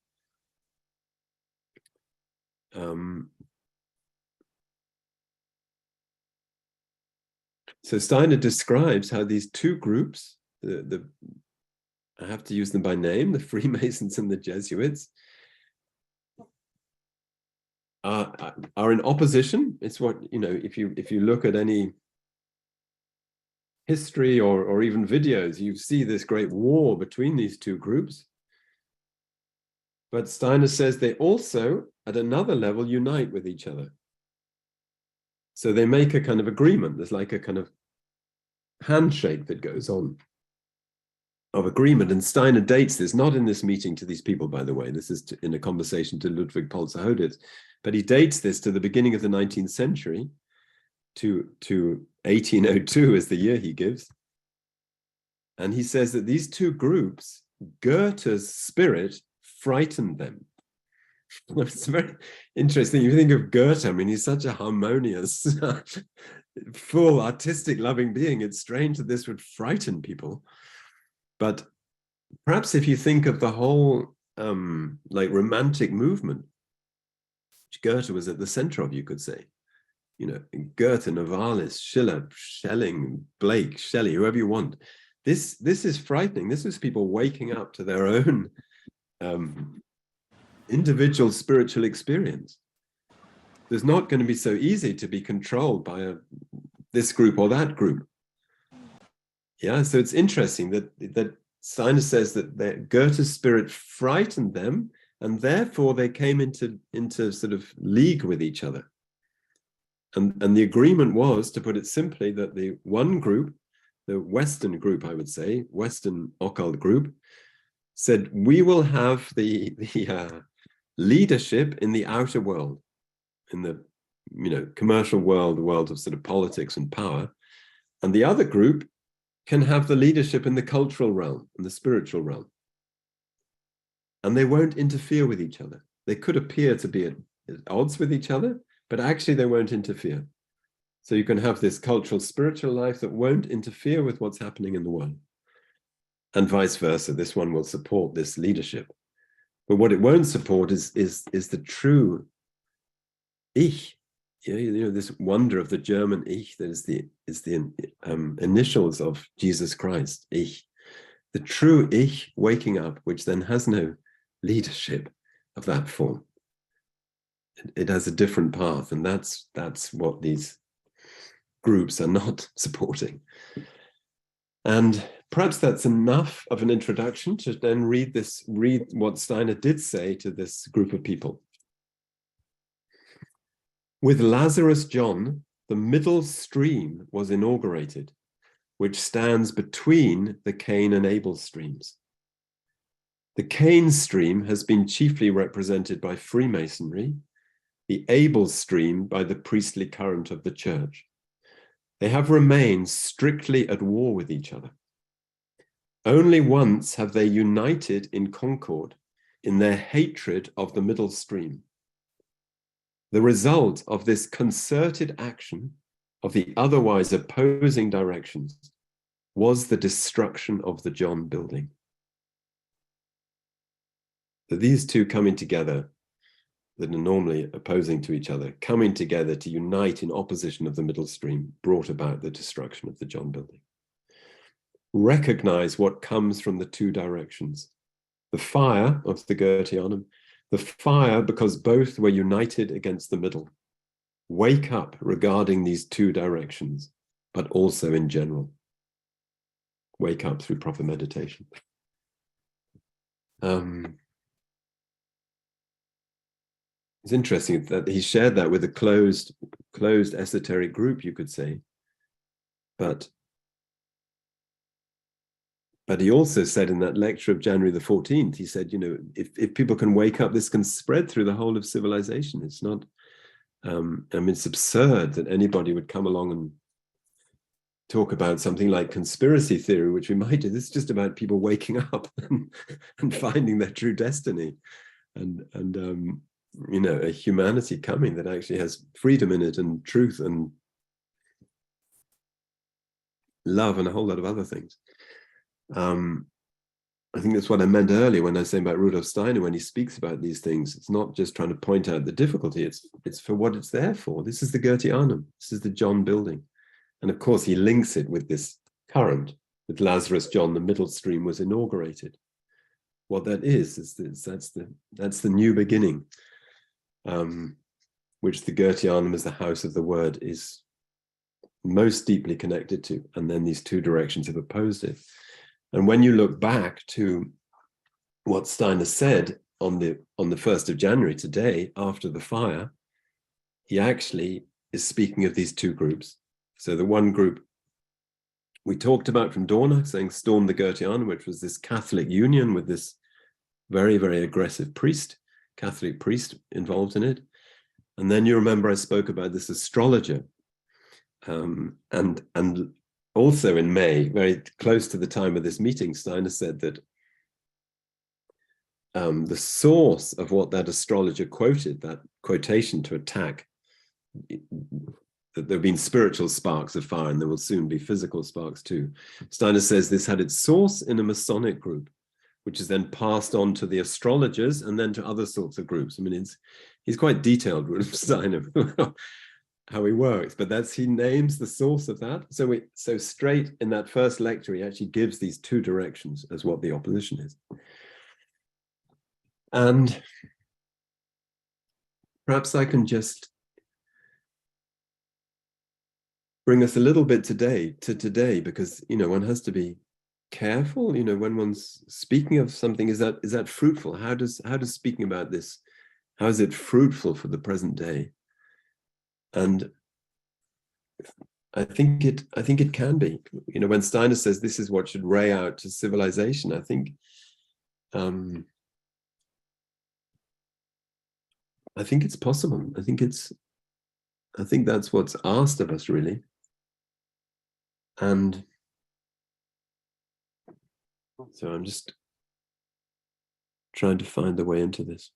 S2: So Steiner describes how these two groups, I have to use them by name, the Freemasons and the Jesuits, are in opposition. It's what, if you look at any history or even videos, you see this great war between these two groups. But Steiner says they also, at another level, unite with each other. So they make a kind of agreement. There's like a kind of handshake that goes on of agreement. And Steiner dates this, not in this meeting to these people, by the way. This is in a conversation to Ludwig Polzer-Hoditz. But he dates this to the beginning of the 19th century, to 1802 is the year he gives. And he says that these two groups, Goethe's spirit frightened them. It's very interesting. You think of Goethe, I mean, he's such a harmonious, full, artistic, loving being. It's strange that this would frighten people. But perhaps if you think of the whole like romantic movement, which Goethe was at the center of, you could say, Goethe, Novalis, Schiller, Schelling, Blake, Shelley, whoever you want. This is frightening. This is people waking up to their own individual spiritual experience. It's not going to be so easy to be controlled by this group or that group. Yeah, so it's interesting that Steiner says that Goethe's spirit frightened them, and therefore they came into sort of league with each other. And the agreement was, to put it simply, that the one group, the Western group, I would say, Western occult group, said, we will have the leadership in the outer world, in the commercial world, the world of sort of politics and power, and the other group can have the leadership in the cultural realm and the spiritual realm. And they won't interfere with each other. They could appear to be at odds with each other, but actually they won't interfere. So you can have this cultural spiritual life that won't interfere with what's happening in the world. And vice versa, this one will support this leadership. But what it won't support is the true Ich. This wonder of the German Ich, that is the initials of Jesus Christ, Ich. The true Ich waking up, which then has no leadership of that form. It has a different path, and that's what these groups are not supporting. And perhaps that's enough of an introduction to then read what Steiner did say to this group of people. With Lazarus John, the middle stream was inaugurated, which stands between the Cain and Abel streams. The Cain stream has been chiefly represented by Freemasonry, the Abel stream by the priestly current of the church. They have remained strictly at war with each other. Only once have they united in concord in their hatred of the middle stream. The result of this concerted action of the otherwise opposing directions was the destruction of the John building. So these two coming together, that are normally opposing to each other, coming together to unite in opposition of the middle stream, brought about the destruction of the John building. Recognize what comes from the two directions. The fire of the GOETHEANUM, the fire because both were united against the middle. Wake up regarding these two directions, but also in general. Wake up through proper meditation. It's interesting that he shared that with a closed esoteric group, you could say. But he also said in that lecture of January the 14th, he said, if people can wake up, this can spread through the whole of civilization. It's not I mean, it's absurd that anybody would come along and talk about something like conspiracy theory, which we might do. This is just about people waking up and finding their true destiny, and you know, a humanity coming that actually has freedom in it, and truth, and love, and a whole lot of other things. I think that's what I meant earlier when I was saying about Rudolf Steiner, when he speaks about these things. It's not just trying to point out the difficulty, it's for what it's there for. This is the GOETHEANUM, this is the John building. And of course, he links it with this current, with Lazarus John, the middle stream was inaugurated. What that is that's the new beginning, which the GOETHEANUM as the house of the word is most deeply connected to. And then these two directions have opposed it. And when you look back to what Steiner said on the 1st of January, today, after the fire, he actually is speaking of these two groups. So the one group we talked about from Dornach, saying storm the GOETHEANUM, which was this Catholic union with this very, very aggressive priest, Catholic priest involved in it. And then you remember I spoke about this astrologer. And also in May, very close to the time of this meeting, Steiner said that the source of what that astrologer quoted, that quotation to attack, that there have been spiritual sparks of fire and there will soon be physical sparks too. Steiner says this had its source in a Masonic group, which is then passed on to the astrologers and then to other sorts of groups. I mean, he's quite detailed, Rudolf Steiner, how he works, but he names the source of that. So straight in that first lecture, he actually gives these two directions as what the opposition is. And perhaps I can just bring us a little bit to today, because, you know, one has to be careful, you know, when one's speaking of something, is that fruitful? How does speaking about this, how is it fruitful for the present day? And I think it can be. You know, when Steiner says this is what should ray out to civilization, I think it's possible. I think that's what's asked of us, really. And so I'm just trying to find the way into this.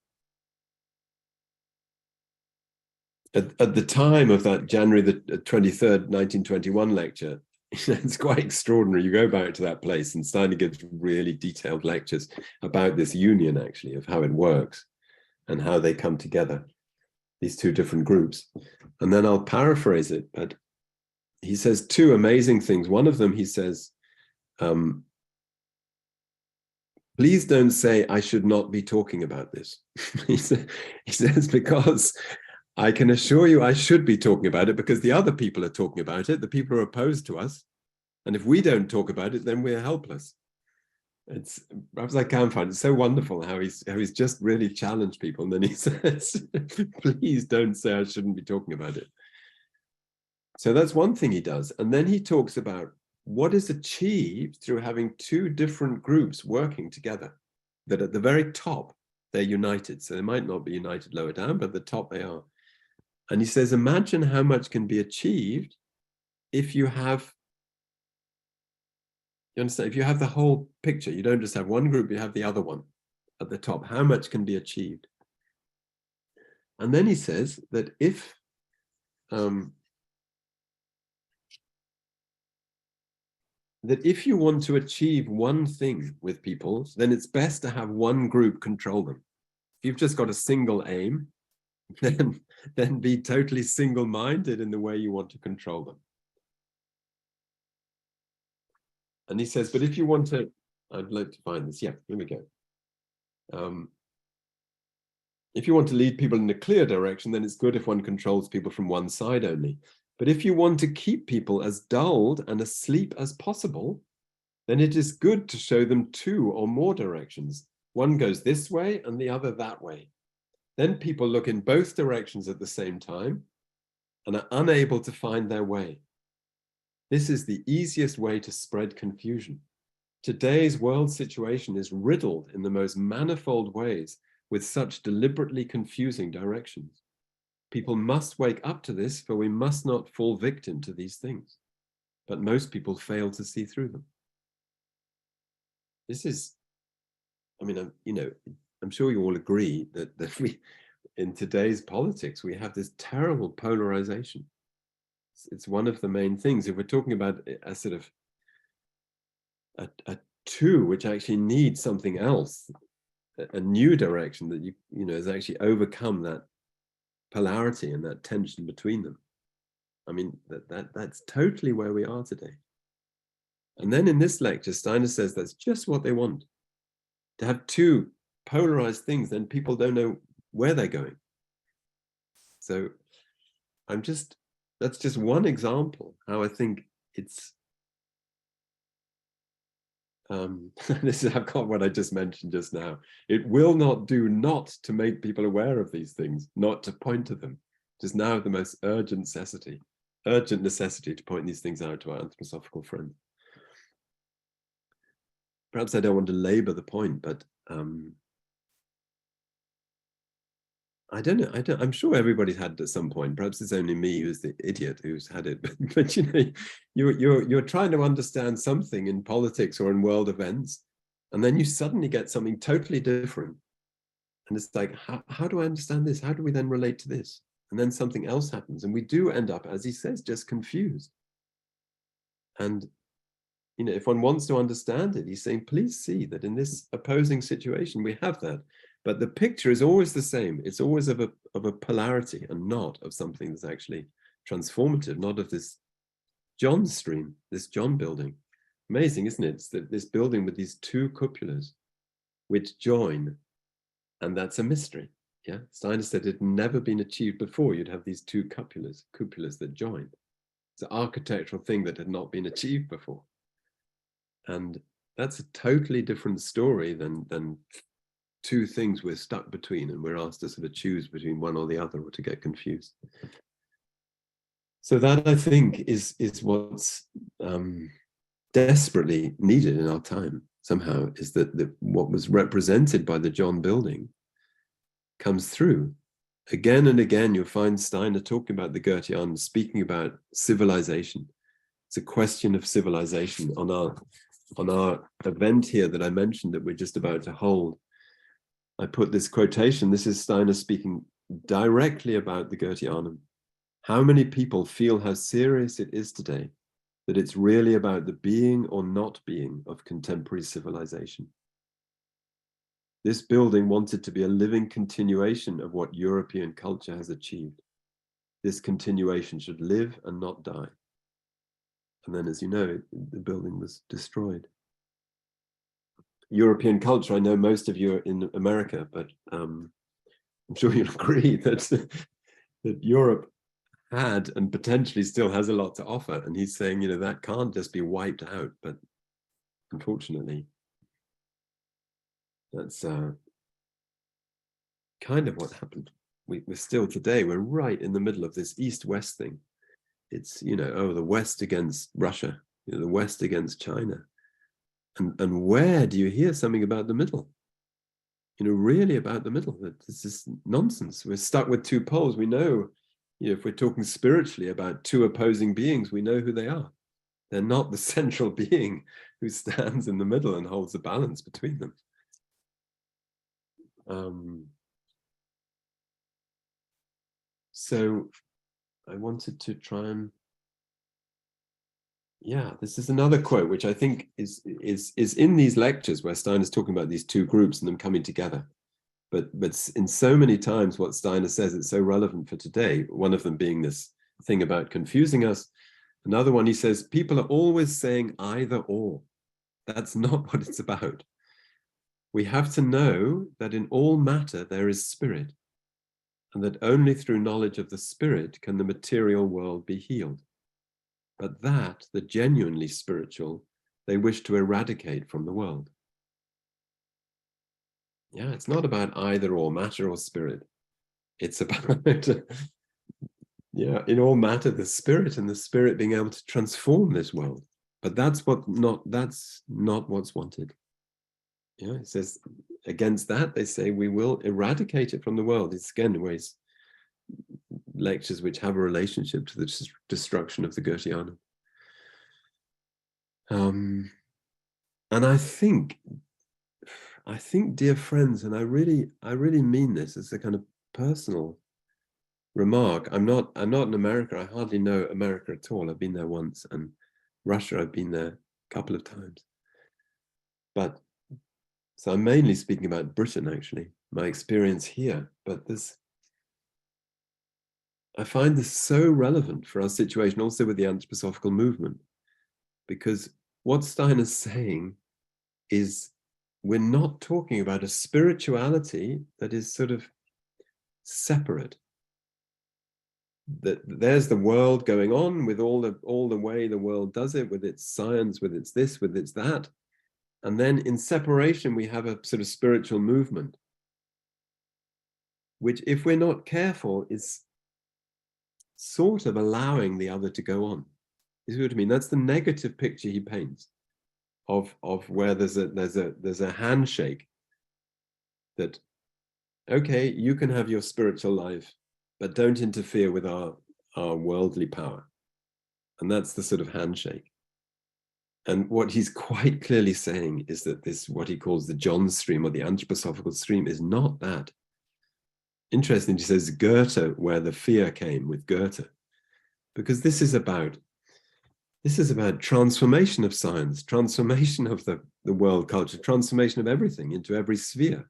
S2: At the time of that January the 23rd, 1921 lecture, it's quite extraordinary. You go back to that place and Steiner gives really detailed lectures about this union, actually, of how it works and how they come together, these two different groups. And then I'll paraphrase it, but he says two amazing things. One of them, he says, please don't say I should not be talking about this. He says, because I can assure you I should be talking about it, because the other people are talking about it, the people who are opposed to us. And if we don't talk about it, then we're helpless. It's perhaps I can find it so wonderful how he's just really challenged people. And then he says, please don't say I shouldn't be talking about it. So that's one thing he does. And then he talks about what is achieved through having two different groups working together, that at the very top, they're united. So they might not be united lower down, but at the top they are. And he says, imagine how much can be achieved if you have, you understand, if you have the whole picture, you don't just have one group, you have the other one at the top, how much can be achieved? And then he says that if you want to achieve one thing with people, then it's best to have one group control them. If you've just got a single aim, then be totally single-minded in the way you want to control them. And he says, but if you want to, I'd like to find this. Yeah, here we go. If you want to lead people in a clear direction, then it's good if one controls people from one side only. But if you want to keep people as dulled and asleep as possible, then it is good to show them two or more directions. One goes this way and the other that way. Then people look in both directions at the same time and are unable to find their way. This is the easiest way to spread confusion. Today's world situation is riddled in the most manifold ways with such deliberately confusing directions. People must wake up to this, for we must not fall victim to these things. But most people fail to see through them. This is, I mean, I'm sure you all agree that we, in today's politics, we have this terrible polarization. It's one of the main things. If we're talking about a sort of a two, which actually needs something else, a new direction that you know has actually overcome that polarity and that tension between them. I mean, that's totally where we are today. And then in this lecture, Steiner says that's just what they want. To have two polarized things, then people don't know where they're going. So that's just one example how I think it's I've got what I just mentioned just now. It will not do not to make people aware of these things, not to point to them. It is now the most urgent necessity to point these things out to our anthroposophical friends. Perhaps I don't want to labor the point, but I don't know. I'm sure everybody's had it at some point. Perhaps it's only me who's the idiot who's had it. But you know, you're trying to understand something in politics or in world events, and then you suddenly get something totally different. And it's like, how do I understand this? How do we then relate to this? And then something else happens, and we do end up, as he says, just confused. And you know, if one wants to understand it, he's saying, please see that in this opposing situation, we have that. But the picture is always the same. It's always of a polarity and not of something that's actually transformative, not of this John stream, this John building. Amazing, isn't it? It's this building with these two cupulas which join, and that's a mystery. Yeah, Steiner said it had never been achieved before. You'd have these two cupulas that join. It's an architectural thing that had not been achieved before. And that's a totally different story than two things we're stuck between, and we're asked to sort of choose between one or the other, or to get confused. So that, I think, is what's desperately needed in our time somehow, is that what was represented by the John building comes through. Again and again, you'll find Steiner talking about the GOETHEANUM, speaking about civilization. It's a question of civilization. On our event here that I mentioned that we're just about to hold, I put this quotation. This is Steiner speaking directly about the GOETHEANUM. How many people feel how serious it is today, that it's really about the being or not being of contemporary civilization? This building wanted to be a living continuation of what European culture has achieved. This continuation should live and not die. And then, as you know, the building was destroyed. European culture, I know most of you are in America, but I'm sure you'll agree that Europe had and potentially still has a lot to offer. And he's saying, you know, that can't just be wiped out. But unfortunately, that's kind of what happened. We're still today, we're right in the middle of this East-West thing. It's, you know, oh, the West against Russia, you know, the West against China. And where do you hear something about the middle? You know, really about the middle? This is nonsense. We're stuck with two poles. We know, you know, if we're talking spiritually about two opposing beings, we know who they are. They're not the central being who stands in the middle and holds the balance between them. So I wanted to try and, yeah, this is another quote which I think is in these lectures where Steiner's talking about these two groups and them coming together. But in so many times what Steiner says, it's so relevant for today. One of them being this thing about confusing us. Another one, he says, people are always saying either or. That's not what it's about. We have to know that in all matter there is spirit, and that only through knowledge of the spirit can the material world be healed. But that, the genuinely spiritual, they wish to eradicate from the world. Yeah, it's not about either or, matter or spirit. It's about, yeah, in all matter, the spirit, and the spirit being able to transform this world. But that's not what's wanted. Yeah, it says against that, they say we will eradicate it from the world. It's again ways lectures which have a relationship to the destruction of the GOETHEANUM. And I think, dear friends, and I really mean this as a kind of personal remark. I'm not in America. I hardly know America at all. I've been there once, and Russia, I've been there a couple of times. But so I'm mainly speaking about Britain, actually, my experience here. But I find this so relevant for our situation, also with the anthroposophical movement, because what Steiner's saying is we're not talking about a spirituality that is sort of separate. That there's the world going on with all the way the world does it, with its science, with its this, with its that. And then in separation, we have a sort of spiritual movement, which, if we're not careful, is sort of allowing the other to go on. You see what I mean? That's the negative picture he paints of where there's a handshake that, okay, you can have your spiritual life, but don't interfere with our worldly power. And that's the sort of handshake. And what he's quite clearly saying is that this, what he calls the John stream or the anthroposophical stream, is not that. Interesting, he says Goethe, where the fear came with Goethe, because this is about transformation of science, transformation of the world culture, transformation of everything into every sphere.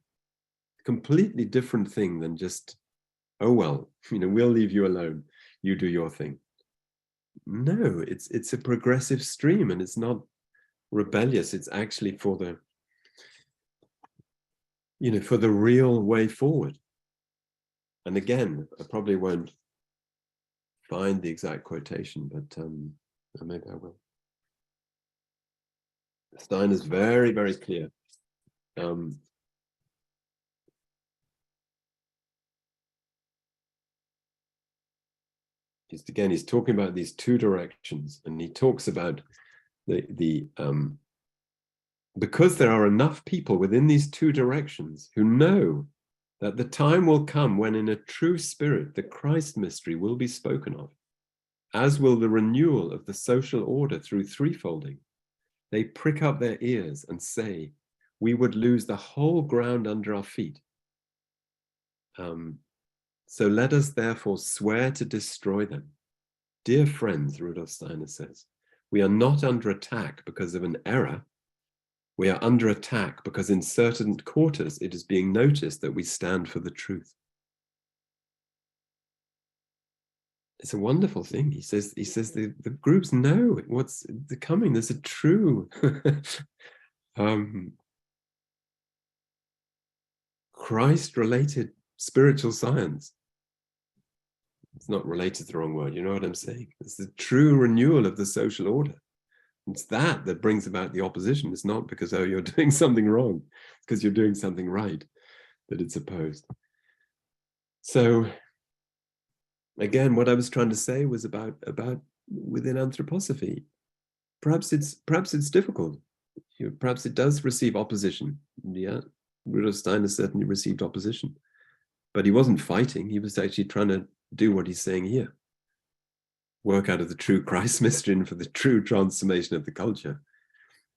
S2: Completely different thing than just, oh, well, we'll leave you alone, you do your thing. No, it's a progressive stream, and it's not rebellious. It's actually for the, for the real way forward. And again, I probably won't find the exact quotation, but maybe I will. Steiner's very, very clear. He's talking about these two directions, and he talks about because there are enough people within these two directions who know that the time will come when in a true spirit the Christ mystery will be spoken of, as will the renewal of the social order through threefolding. They prick up their ears and say, we would lose the whole ground under our feet. So let us therefore swear to destroy them. Dear friends, Rudolf Steiner says, we are not under attack because of an error. We are under attack because in certain quarters it is being noticed that we stand for the truth. It's a wonderful thing. He says the groups know what's coming. There's a true Christ-related spiritual science. It's not related to the wrong word, you know what I'm saying? It's the true renewal of the social order. It's that brings about the opposition. It's not because, oh, you're doing something wrong. It's because you're doing something right that it's opposed. So again, what I was trying to say was about within anthroposophy. Perhaps it's difficult. Perhaps it does receive opposition. Yeah, Rudolf Steiner certainly received opposition, but he wasn't fighting. He was actually trying to do what he's saying here. Work out of the true Christ mystery and for the true transformation of the culture.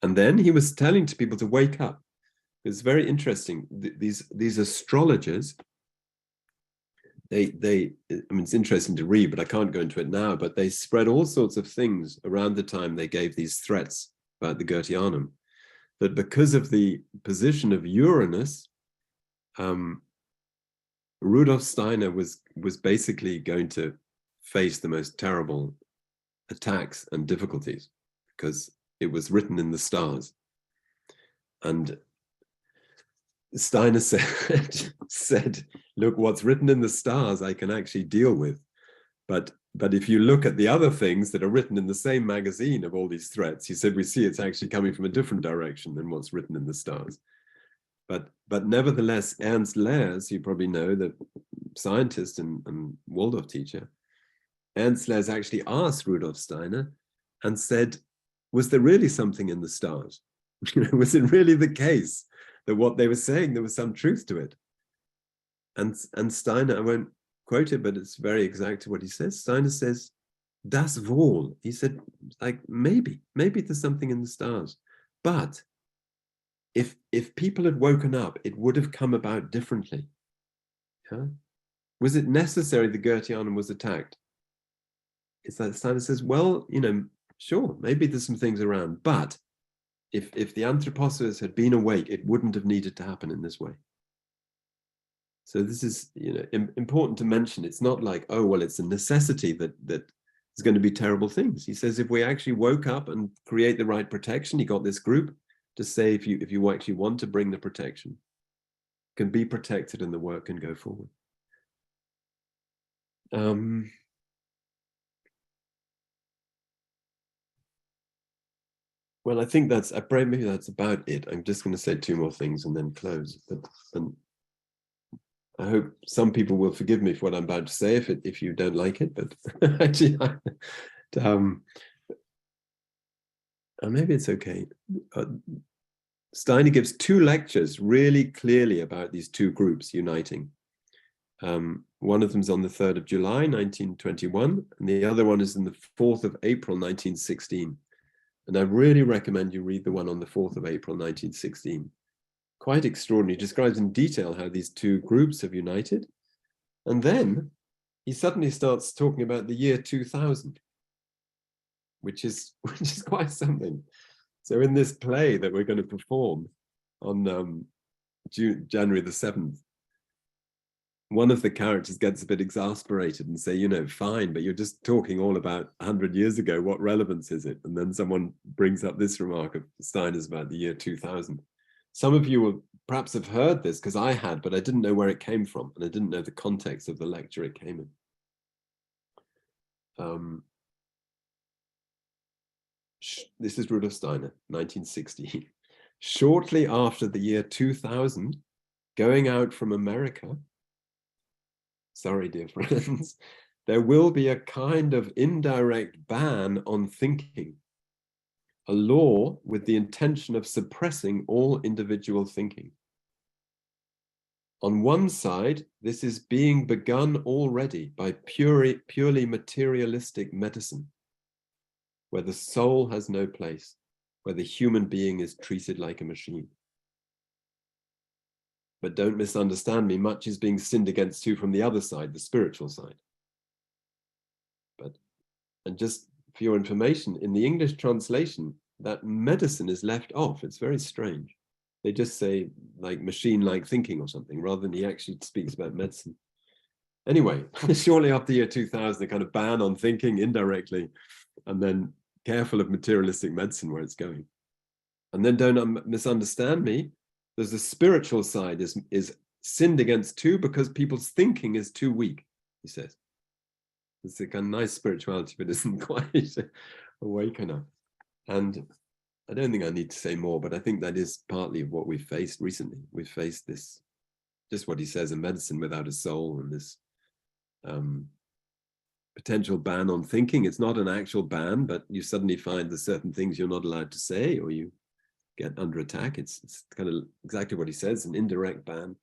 S2: And then he was telling to people to wake up. It's very interesting. These astrologers, I mean, it's interesting to read, but I can't go into it now, but they spread all sorts of things around the time they gave these threats about the GOETHEANUM, that because of the position of Uranus, Rudolf Steiner was basically going to face the most terrible attacks and difficulties because it was written in the stars. And Steiner said, look, what's written in the stars I can actually deal with. But if you look at the other things that are written in the same magazine of all these threats, he said, we see it's actually coming from a different direction than what's written in the stars. But nevertheless, Ernst Lehrs, you probably know, the scientist and Waldorf teacher, Ernst Lehrs actually asked Rudolf Steiner and said, was there really something in the stars? Was it really the case that what they were saying, there was some truth to it? And Steiner, I won't quote it, but it's very exact to what he says. Steiner says, das wohl. He said, like, maybe there's something in the stars. But if people had woken up, it would have come about differently. Huh? Was it necessary the GOETHEANUM was attacked? It's that Steiner says, well, sure, maybe there's some things around, but if the anthroposophers had been awake, it wouldn't have needed to happen in this way. So this is, important to mention. It's not like, oh, well, it's a necessity that there's going to be terrible things. He says, if we actually woke up and create the right protection, he got this group to say, if you actually want to bring the protection, can be protected and the work can go forward. Well, I think maybe that's about it. I'm just going to say two more things and then close. And I hope some people will forgive me for what I'm about to say if you don't like it. But actually, maybe it's okay. Steiner gives two lectures really clearly about these two groups uniting. One of them is on the 3rd of July, 1921, and the other one is on the 4th of April, 1916. And I really recommend you read the one on the 4th of April, 1916. Quite extraordinary. He describes in detail how these two groups have united. And then he suddenly starts talking about the year 2000, which is quite something. So in this play that we're going to perform on January the 7th, one of the characters gets a bit exasperated and say, fine, but you're just talking all about 100 years ago. What relevance is it? And then someone brings up this remark of Steiner's about the year 2000. Some of you will perhaps have heard this, because I had, but I didn't know where it came from, and I didn't know the context of the lecture it came in. This is Rudolf Steiner, 1916. Shortly after the year 2000, going out from America, sorry, dear friends, there will be a kind of indirect ban on thinking, a law with the intention of suppressing all individual thinking. On one side, this is being begun already by purely materialistic medicine, where the soul has no place, where the human being is treated like a machine. But don't misunderstand me, much is being sinned against too from the other side, the spiritual side. And just for your information, in the English translation, that medicine is left off. It's very strange. They just say like machine-like thinking or something, rather than he actually speaks about medicine. Anyway, shortly after the year 2000, a kind of ban on thinking indirectly, and then careful of materialistic medicine where it's going. And then don't misunderstand me. There's the spiritual side is sinned against too, because people's thinking is too weak, he says. It's a kind of nice spirituality, but isn't quite awake enough. And I don't think I need to say more, but I think that is partly what we've faced recently. We've faced this, just what he says, a medicine without a soul, and this potential ban on thinking. It's not an actual ban, but you suddenly find there's certain things you're not allowed to say, or you get under attack. It's kind of exactly what he says, an indirect ban.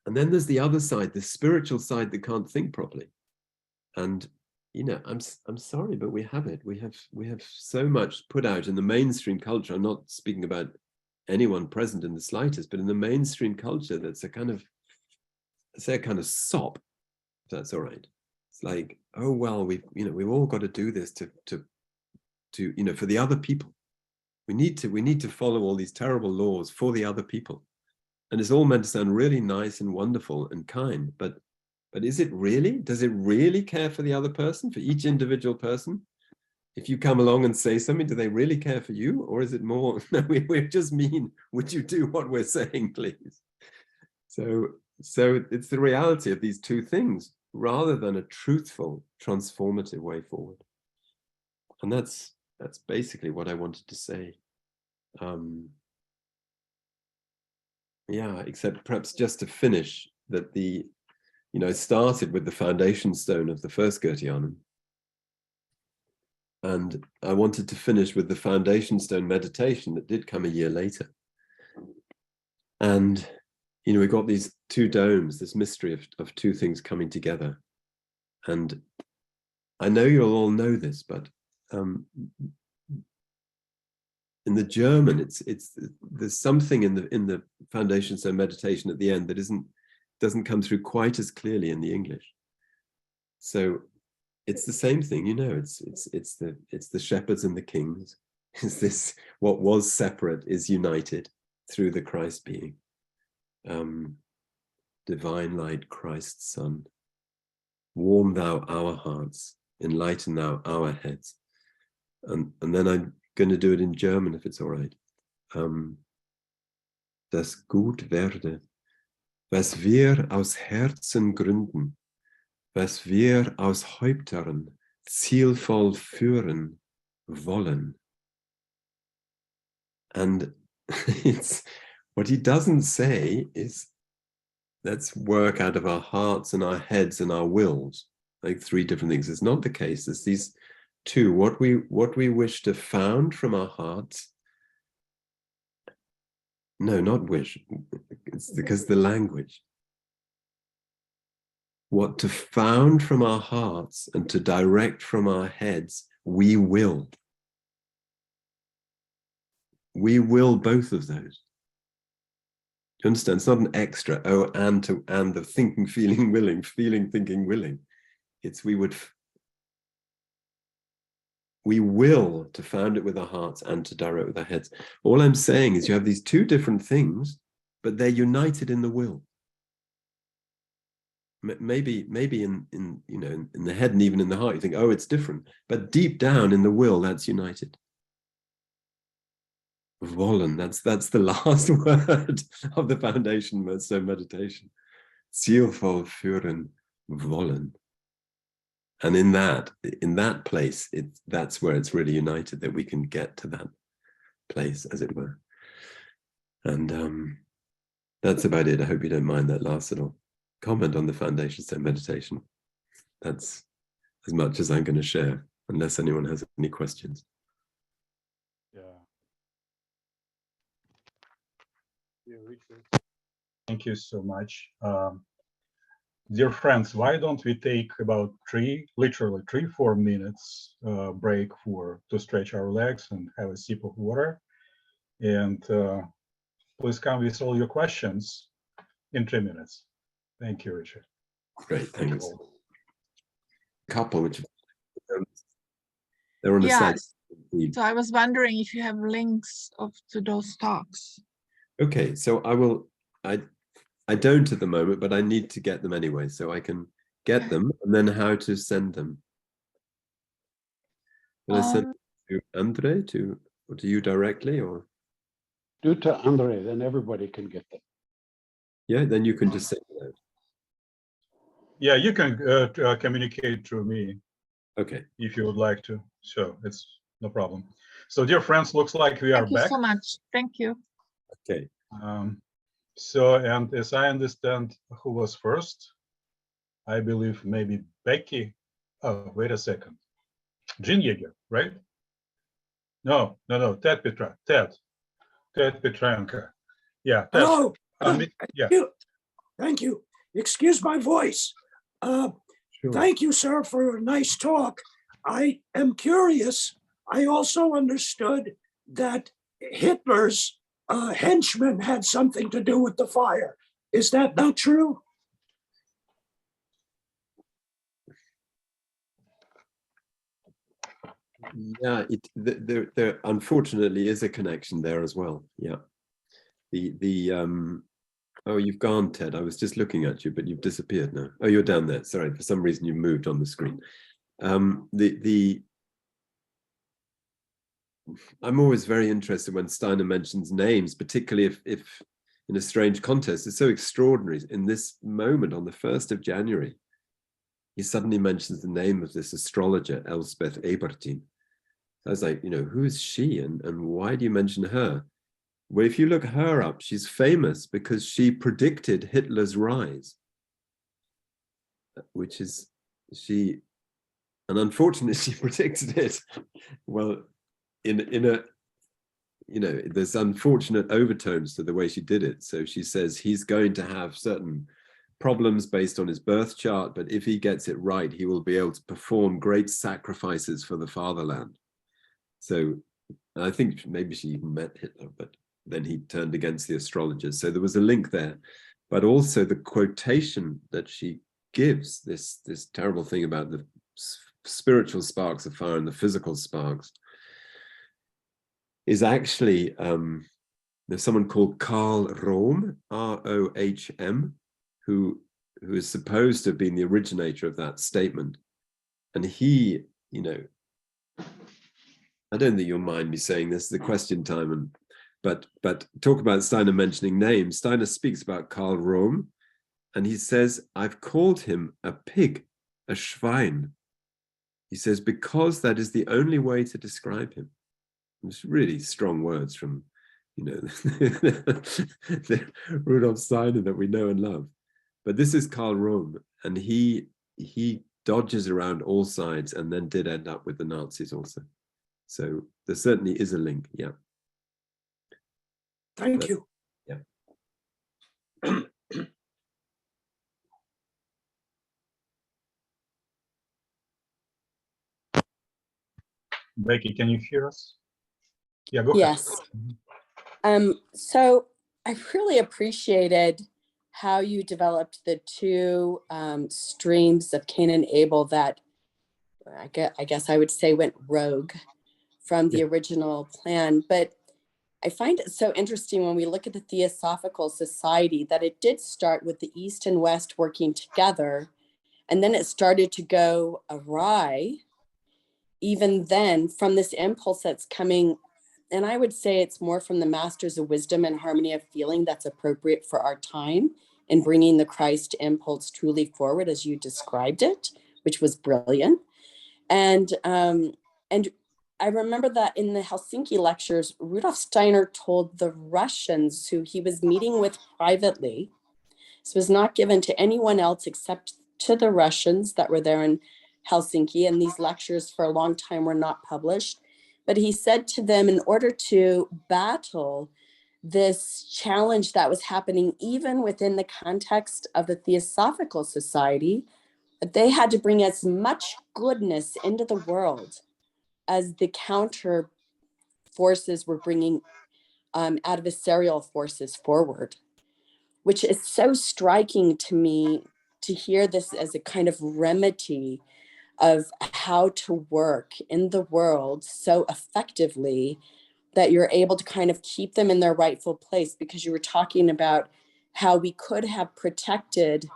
S2: And then there's the other side, the spiritual side that can't think properly. And I'm sorry, but we have it. We have so much put out in the mainstream culture. I'm not speaking about anyone present in the slightest, but in the mainstream culture, that's a kind of sop, if that's all right. It's like, oh well, we've all got to do this to for the other people. We need to follow all these terrible laws for the other people. And it's all meant to sound really nice and wonderful and kind, but is it really? Does it really care for the other person, for each individual person? If you come along and say something, do they really care for you? Or is it more, no, we just mean, would you do what we're saying, please? So it's the reality of these two things, rather than a truthful, transformative way forward. And that's basically what I wanted to say. Yeah, except perhaps just to finish that I started with the foundation stone of the first GOETHEANUM. And I wanted to finish with the foundation stone meditation that did come a year later. And you know, we've got these two domes, this mystery of two things coming together. And I know you'll all know this, but in the German, there's something in the foundation stone meditation at the end that doesn't come through quite as clearly in the English. So it's the same thing, you know. It's the shepherds and the kings. Is this what was separate is united through the Christ being, divine light, Christ's Son. Warm thou our hearts, enlighten thou our heads, and then I'm going to do it in German if it's all right. Das gut werde, was wir aus Herzen gründen, was wir aus Häuptern zielvoll führen wollen. And it's what he doesn't say is, let's work out of our hearts and our heads and our wills, like three different things. It's not the case. It's these two, what we wish to found from our hearts. No, not wish. It's because the language. What to found from our hearts and to direct from our heads, we will. We will both of those. You understand? It's not an extra, oh, and the thinking, feeling, willing, feeling, thinking, willing. It's we will to found it with our hearts and to direct with our heads. All I'm saying is you have these two different things, but they're united in the will. Maybe in you know, in the head and even in the heart, you think, oh, it's different. But deep down in the will, that's united. Wollen, that's the last word of the foundation stone meditation. Zielvoll führen wollen. And in that place, that's where it's really united, that we can get to that place, as it were. And that's about it. I hope you don't mind that last little comment on the foundation stone meditation. That's as much as I'm going to share, unless anyone has any questions.
S1: Yeah, Richard. Thank you so much. Dear friends, why don't we take about literally 3-4 minutes break to stretch our legs and have a sip of water. And please come with all your questions in 3 minutes. Thank you, Richard.
S2: Great, thanks. Couple, which they're on the side.
S6: So I was wondering if you have links to those talks.
S2: Okay, so I don't at the moment, but I need to get them anyway, so I can get them, and then how to send them. Will I send to Andre, or to you directly, or?
S7: Do to Andre, then everybody can get them.
S2: Yeah, then you can just send it out.
S1: Yeah, you can communicate through me.
S2: Okay.
S1: If you would like to, so it's no problem. So dear friends, looks like we are back.
S6: Thank you so much. Thank you.
S2: Okay.
S1: So, and as I understand, who was first? I believe maybe Becky. Oh, wait a second. Jean Yeager, right? No. Ted Petrenko. Yeah.
S8: Hello.
S1: Yeah.
S8: Thank you. Excuse my voice.
S2: Sure.
S8: Thank you, sir, for a nice talk. I am curious. I also understood that Hitler's henchmen had something to do with the fire. Is that not true?
S2: Yeah, there unfortunately is a connection there as well. Yeah. Oh, you've gone, Ted. I was just looking at you, but you've disappeared now. Oh, you're down there. Sorry, for some reason you moved on the screen. I'm always very interested when Steiner mentions names, particularly if in a strange context. It's so extraordinary. In this moment, on the 1st of January, he suddenly mentions the name of this astrologer, Elspeth Ebertin. I was like, you know, who is she and why do you mention her? Well, if you look her up, she's famous because she predicted Hitler's rise, which is and unfortunately she predicted it, well, in you know, there's unfortunate overtones to the way she did it. So she says he's going to have certain problems based on his birth chart, but if he gets it right, he will be able to perform great sacrifices for the fatherland. So I think maybe she even met Hitler, but then he turned against the astrologers. So there was a link there, but also the quotation that she gives, this terrible thing about the spiritual sparks of fire and the physical sparks, is actually, there's someone called Karl Rohm, R-O-H-M, who is supposed to have been the originator of that statement. And he, you know, I don't think you'll mind me saying this, the question time, but talk about Steiner mentioning names. Steiner speaks about Karl Rohm, and he says, I've called him a pig, a Schwein. He says, because that is the only way to describe him. It's really strong words from, you know, the Rudolf Steiner that we know and love. But this is Karl Rohm, and he dodges around all sides and then did end up with the Nazis also. So there certainly is a link, yeah.
S8: Thank you.
S2: Yeah.
S1: Becky, can you hear us? Yeah, go ahead.
S9: Yes. So I really appreciated how you developed the two streams of Cain and Abel that I guess I would say went rogue from the original plan. But I find it so interesting when we look at the Theosophical Society that it did start with the East and West working together, and then it started to go awry. Even then, from this impulse that's coming, and I would say it's more from the masters of wisdom and harmony of feeling that's appropriate for our time in bringing the Christ impulse truly forward as you described it, which was brilliant. And I remember that in the Helsinki lectures, Rudolf Steiner told the Russians who he was meeting with privately, this was not given to anyone else except to the Russians that were there in Helsinki, and these lectures for a long time were not published. But he said to them, in order to battle this challenge that was happening even within the context of the Theosophical Society, that they had to bring as much goodness into the world as the counter forces were bringing adversarial forces forward, which is so striking to me to hear this as a kind of remedy of how to work in the world so effectively that you're able to kind of keep them in their rightful place, because you were talking about how we could have protected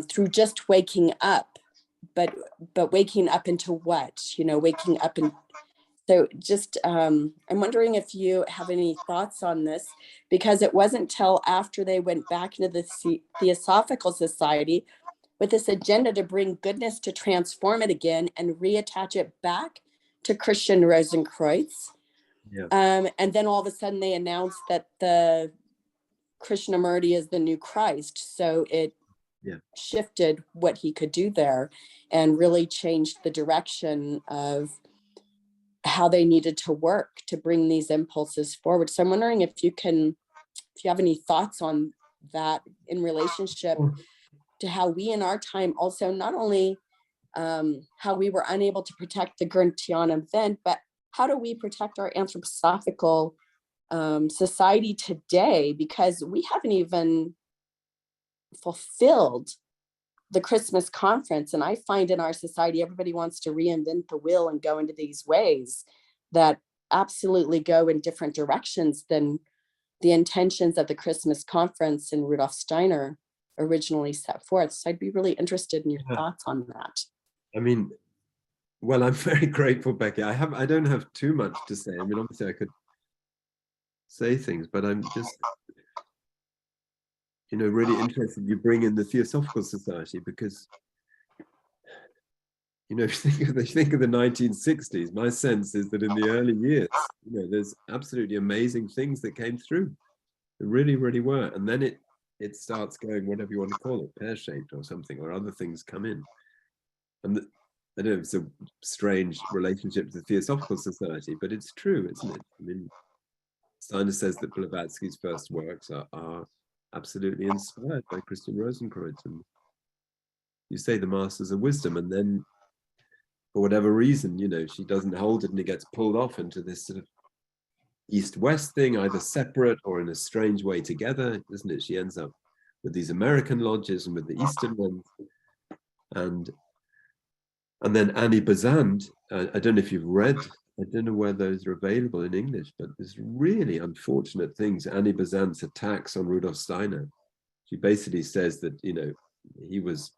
S9: through just waking up, but waking up into what, you know, waking up. And so just I'm wondering if you have any thoughts on this, because it wasn't till after they went back into the Theosophical Society with this agenda to bring goodness, to transform it again and reattach it back to Christian Rosenkreuz.
S2: Yeah.
S9: And then all of a sudden they announced that the Krishnamurti is the new Christ. So it shifted what he could do there and really changed the direction of how they needed to work to bring these impulses forward. So I'm wondering if you have any thoughts on that in relationship to how we in our time also, not only how we were unable to protect the GOETHEANUM then, but how do we protect our anthroposophical society today? Because we haven't even fulfilled the Christmas conference. And I find in our society, everybody wants to reinvent the wheel and go into these ways that absolutely go in different directions than the intentions of the Christmas conference and Rudolf Steiner originally set forth. So I'd be really interested in your thoughts on that.
S2: I mean, well, I'm very grateful, Becky. I don't have too much to say. I mean, obviously I could say things, but I'm just, you know, really interested you bring in the Theosophical Society, because, you know, if you think of the 1960s, my sense is that in the early years, you know, there's absolutely amazing things that came through. There really, really were. And then it starts going, whatever you want to call it, pear-shaped or something, or other things come in. And I don't know if it's a strange relationship to the Theosophical Society, but it's true, isn't it? I mean, Steiner says that Blavatsky's first works are absolutely inspired by Christian Rosenkreuz. And you say the Masters of Wisdom, and then for whatever reason, you know, she doesn't hold it and it gets pulled off into this sort of East-West thing, either separate or in a strange way together, isn't it? She ends up with these American lodges and with the Eastern ones. And then Annie Besant, I don't know if you've read, I don't know where those are available in English, but there's really unfortunate things. Annie Besant's attacks on Rudolf Steiner. She basically says that, you know, he was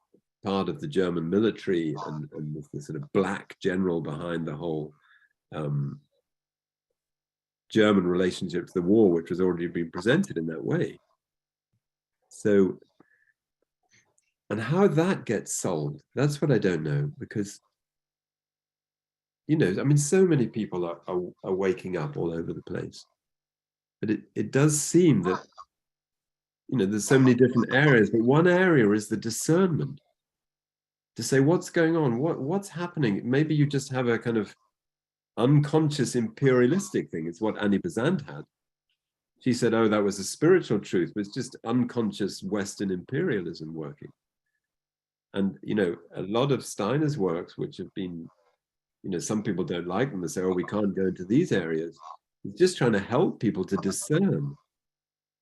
S2: part of the German military and was the sort of black general behind the whole German relationship to the war, which was already being presented in that way. So, and how that gets solved, that's what I don't know, because, you know, I mean, so many people are waking up all over the place. But it does seem that, you know, there's so many different areas, but one area is the discernment. To say what's going on, what's happening. Maybe you just have a kind of unconscious imperialistic thing. It's what Annie Besant had. She said, oh, that was a spiritual truth, but it's just unconscious Western imperialism working. And, you know, a lot of Steiner's works, which have been, you know, some people don't like them. They say, oh, we can't go into these areas. He's just trying to help people to discern.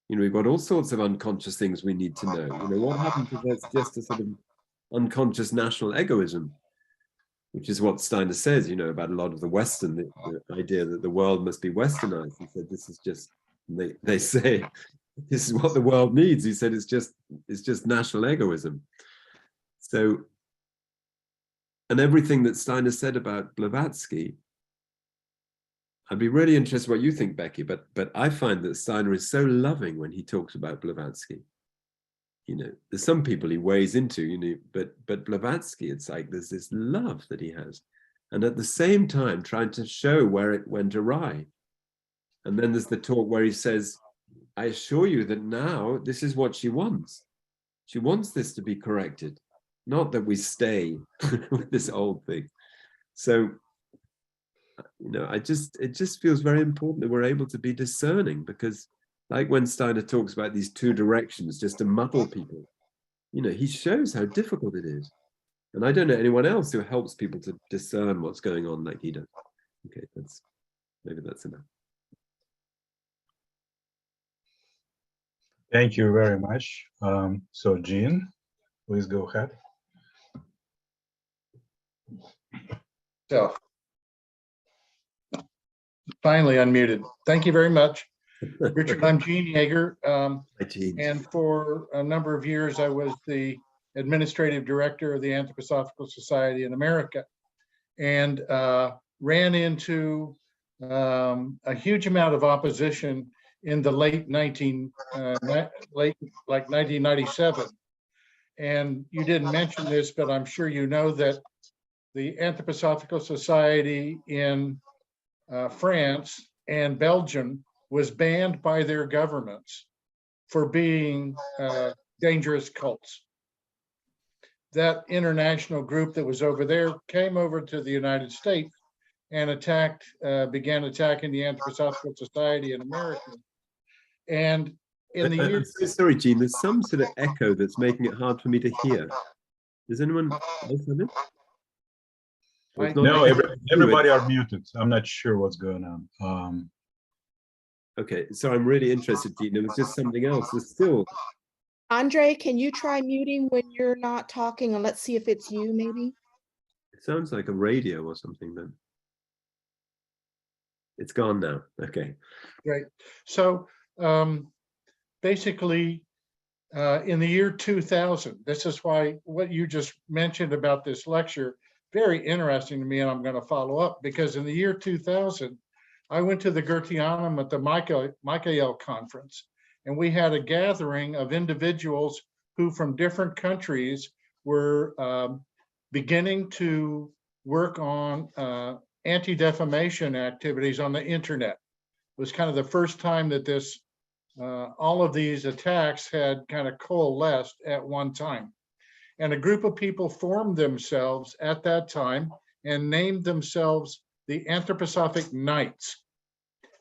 S2: You know, we've got all sorts of unconscious things we need to know. You know, what happens if that's just a sort of unconscious national egoism, which is what Steiner says, you know, about a lot of the Western, the idea that the world must be Westernized. He said, this is just, they say, this is what the world needs. He said, it's just national egoism. So, and everything that Steiner said about Blavatsky, I'd be really interested what you think, Becky, but I find that Steiner is so loving when he talks about Blavatsky. You know, there's some people he weighs into, you know, but Blavatsky, it's like there's this love that he has. And at the same time, trying to show where it went awry. And then there's the talk where he says, I assure you that now this is what she wants. She wants this to be corrected, not that we stay with this old thing. So, you know, it just feels very important that we're able to be discerning, because like when Steiner talks about these two directions just to muddle people, you know, he shows how difficult it is. And I don't know anyone else who helps people to discern what's going on like he does. Okay, maybe that's enough.
S1: Thank you very much. So Jean, please go ahead.
S10: So, finally unmuted. Thank you very much. Richard, I'm Gene Yeager.
S2: Hi, Gene.
S10: And for a number of years, I was the administrative director of the Anthroposophical Society in America, and ran into a huge amount of opposition in the late 1997. And you didn't mention this, but I'm sure you know that the Anthroposophical Society in France and Belgium was banned by their governments for being dangerous cults. That international group that was over there came over to the United States and began attacking the Anthroposophical Society in America. And in the year—
S2: I'm so sorry, Gene, there's some sort of echo that's making it hard for me to hear. Does anyone else have it?
S1: No, everybody are muted. I'm not sure what's going on.
S2: Okay, so I'm really interested, Gene. It was just something else. There's still—
S6: Andre, can you try muting when you're not talking, and let's see if it's you, maybe?
S2: It sounds like a radio or something then. It's gone now. Okay.
S10: Great. So basically, in the year 2000, this is why what you just mentioned about this lecture, very interesting to me, and I'm going to follow up, because in the year 2000, I went to the GOETHEANUM at the Michael conference, and we had a gathering of individuals who from different countries were beginning to work on anti-defamation activities on the internet. It was kind of the first time that this, all of these attacks had kind of coalesced at one time. And a group of people formed themselves at that time and named themselves the Anthroposophic Knights,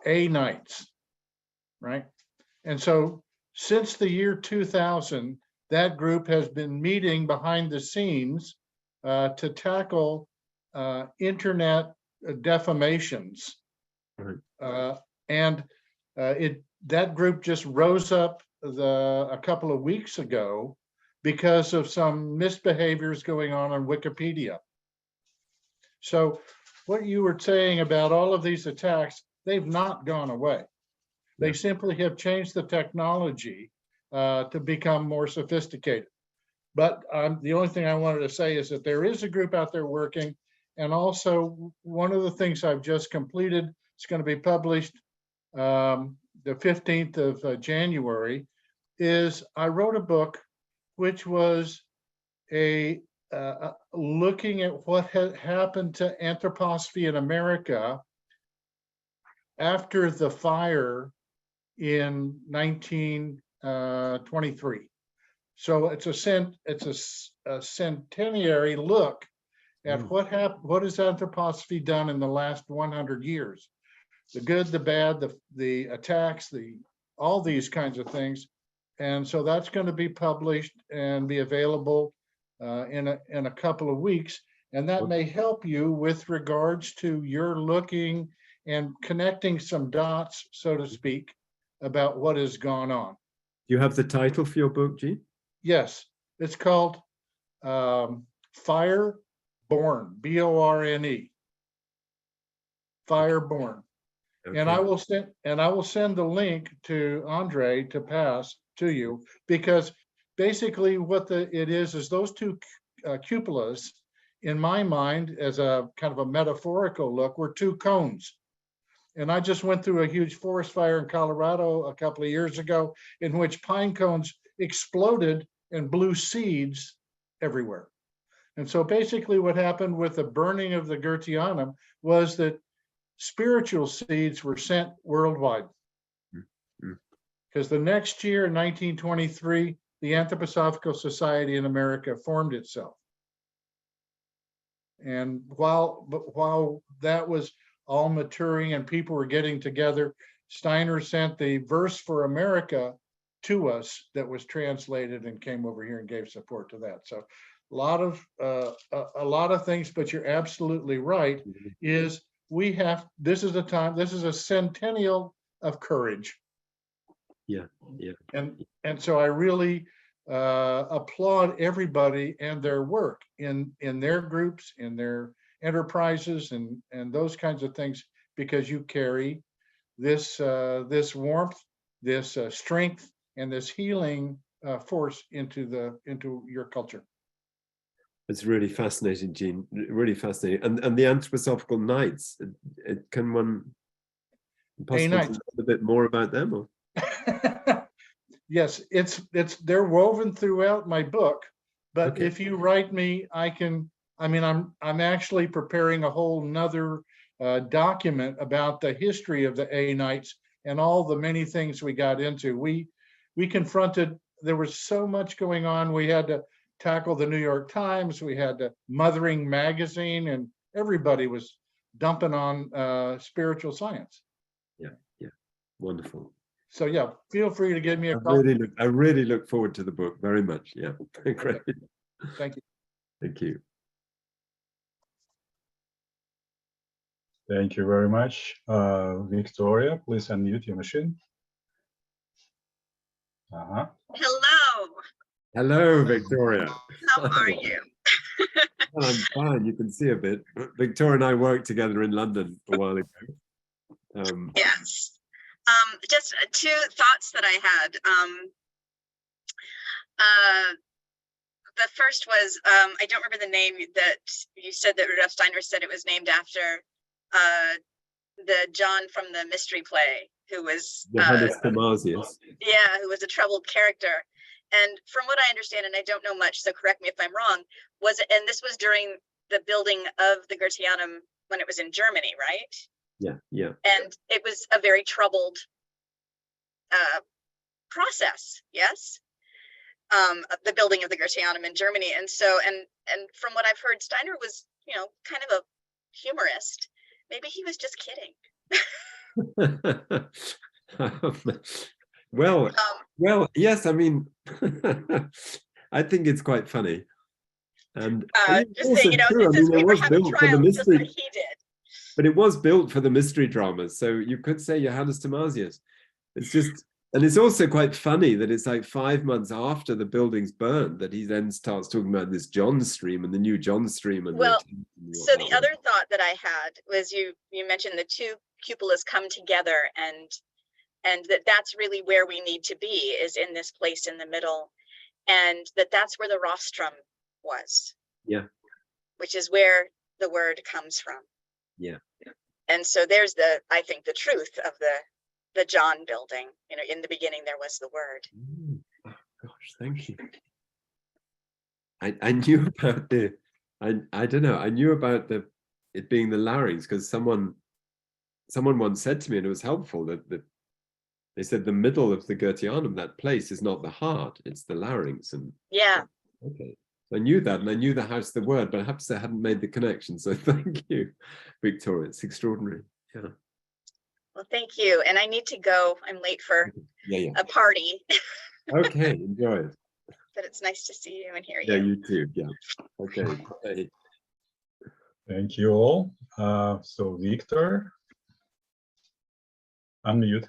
S10: A-Knights. right? And so since the year 2000, that group has been meeting behind the scenes to tackle internet defamations.
S2: Right.
S10: That group just rose up a couple of weeks ago because of some misbehaviors going on Wikipedia. So what you were saying about all of these attacks, they've not gone away. They
S2: Yeah.
S10: simply have changed the technology to become more sophisticated. But the only thing I wanted to say is that there is a group out there working. And also one of the things I've just completed, it's going to be published the 15th of January, is I wrote a book which was looking at what had happened to anthroposophy in America after the fire in 1923. So it's a centenary look at what has anthroposophy done in the last 100 years. The good, the bad, the attacks, all these kinds of things. And so that's going to be published and be available in a couple of weeks. And that may help you with regards to your looking and connecting some dots, so to speak, about what has gone on.
S2: Do you have the title for your book, Gene?
S10: Yes, it's called Fire Born, B-O-R-N-E. Fire Born.
S2: Okay.
S10: And I will send the link to Andre to pass to you, because basically what it is those two cupolas, in my mind, as a kind of a metaphorical look, were two cones. And I just went through a huge forest fire in Colorado a couple of years ago, in which pine cones exploded and blew seeds everywhere. And so basically what happened with the burning of the GOETHEANUM was that spiritual seeds were sent worldwide. Because the next year, in 1923, the Anthroposophical Society in America formed itself. And while that was all maturing and people were getting together, Steiner sent the Verse for America to us that was translated and came over here and gave support to that. So a lot of things, but you're absolutely right, is this is a centennial of courage.
S2: Yeah.
S10: And so I really applaud everybody and their work in their groups, in their enterprises, and those kinds of things, because you carry this warmth, this strength, and this healing force into your culture.
S2: It's really fascinating, Gene. Really fascinating. And the anthroposophical nights, can one possibly learn a bit more about them? Or?
S10: Yes, they're woven throughout my book. But
S2: Okay.
S10: if you write me, I'm actually preparing a whole nother document about the history of the A nights and all the many things we got into. We confronted, there was so much going on. We had to tackle the New York Times, we had the Mothering Magazine, and everybody was dumping on spiritual science.
S2: Yeah. Wonderful.
S10: So yeah, feel free to give me a call.
S2: I really look forward to the book very much. Yeah, great.
S10: Okay. Thank you.
S2: Thank you.
S1: Thank you very much. Victoria, please unmute your machine.
S11: Hello.
S2: Hello, Victoria.
S11: How are you?
S2: Well, I'm fine. You can see a bit. Victoria and I worked together in London a while ago.
S11: Yes. Just two thoughts that I had. The first was, I don't remember the name that you said that Rudolf Steiner said it was named after the John from the mystery play, who was
S2: Johannes Thomasius.
S11: Yeah, who was a troubled character. And from what I understand, and I don't know much, so correct me if I'm wrong, and this was during the building of the GOETHEANUM when it was in Germany, right?
S2: Yeah.
S11: And it was a very troubled process, yes? The building of the GOETHEANUM in Germany. And so, and from what I've heard, Steiner was, kind of a humorist. Maybe he was just kidding.
S2: Well, yes, I mean, I think it's quite funny. And
S11: just
S2: also
S11: saying,
S2: true, I
S11: it says
S2: mean,
S11: we
S2: it
S11: were
S2: was
S11: having
S2: built for the
S11: trials just like
S2: mystery,
S11: he did.
S2: but it was built for the mystery dramas. So you could say Johannes Thomasius. It's just, and it's also quite funny that it's like 5 months after the building's burned that he then starts talking about this John stream and the new John stream. And
S11: Well, so the other thought that I had was you mentioned the two cupolas come together, and that's really where we need to be, is in this place in the middle, and that's where the rostrum was.
S2: Yeah.
S11: Which is where the word comes from.
S2: Yeah.
S11: And so there's I think the truth of the John building. You know, in the beginning there was the word.
S2: Oh, gosh, thank you. I knew about the, I don't know, I knew about it being the larynx because someone once said to me, and it was helpful, that they said the middle of the Goetheanum, that place, is not the heart, it's the larynx. And
S11: yeah.
S2: Okay. I knew that, and I knew the house, the word, but I have to say I hadn't made the connection. So thank you, Victoria. It's extraordinary. Yeah.
S11: Well, thank you. And I need to go. I'm late for a party.
S2: Okay, enjoy it.
S11: But it's nice to see you and hear you.
S2: Yeah, you too. Yeah. Okay. Bye.
S1: Thank you all. So Victor, unmute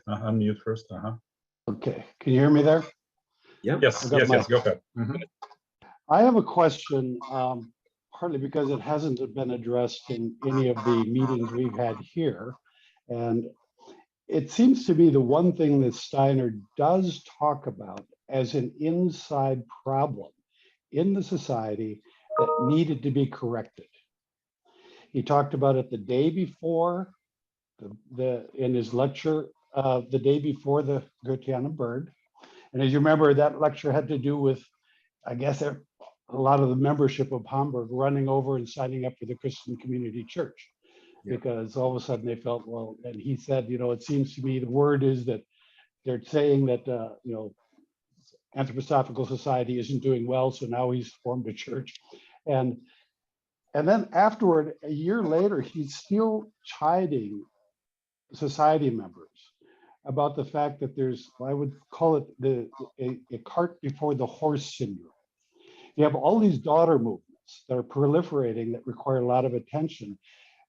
S1: first.
S7: Okay, can you hear me there?
S2: Yeah.
S1: Yes, go ahead.
S7: I have a question, partly because it hasn't been addressed in any of the meetings we've had here. And it seems to be the one thing that Steiner does talk about as an inside problem in the society that needed to be corrected. He talked about it the day before, in his lecture, the day before the Goetheanum burned. And as you remember, that lecture had to do with, I guess, a lot of the membership of Hamburg running over and signing up for the Christian Community Church, because all of a sudden they felt, well, and he said, you know, it seems to me the word is that they're saying that, you know, Anthroposophical Society isn't doing well, so now he's formed a church. And then afterward, a year later, he's still chiding society members about the fact that there's, I would call it a cart before the horse syndrome. You have all these daughter movements that are proliferating that require a lot of attention,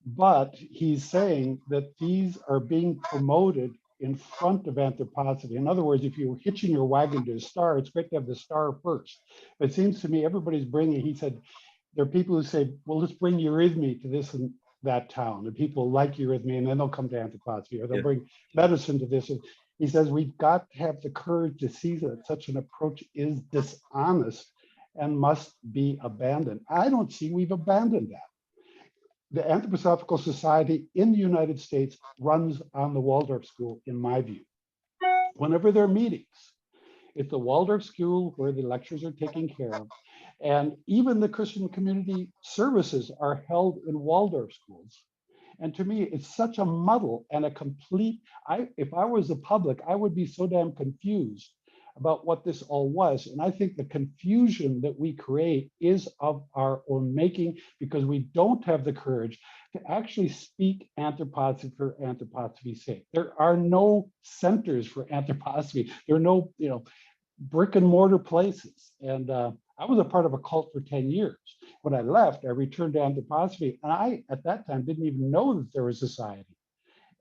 S7: but he's saying that these are being promoted in front of anthroposophy. In other words, if you're hitching your wagon to a star, it's great to have the star first. But it seems to me everybody's bringing, he said, there are people who say, well, let's bring eurythmy to this and that town, and people like eurythmy, and then they'll come to anthroposophy, or they'll bring medicine to this. And he says, we've got to have the courage to see that such an approach is dishonest and must be abandoned. I don't see we've abandoned that. The Anthroposophical Society in the United States runs on the Waldorf School, in my view. Whenever there are meetings, it's the Waldorf School where the lectures are taken care of. And even the Christian community services are held in Waldorf schools. And to me, it's such a muddle and a complete, if I was the public, I would be so damn confused about what this all was. And I think the confusion that we create is of our own making, because we don't have the courage to actually speak anthroposophy for anthroposophy's sake. There are no centers for anthroposophy. There are no, you know, brick and mortar places. And I was a part of a cult for 10 years. When I left, I returned to anthroposophy, and I, at that time, didn't even know that there was a society.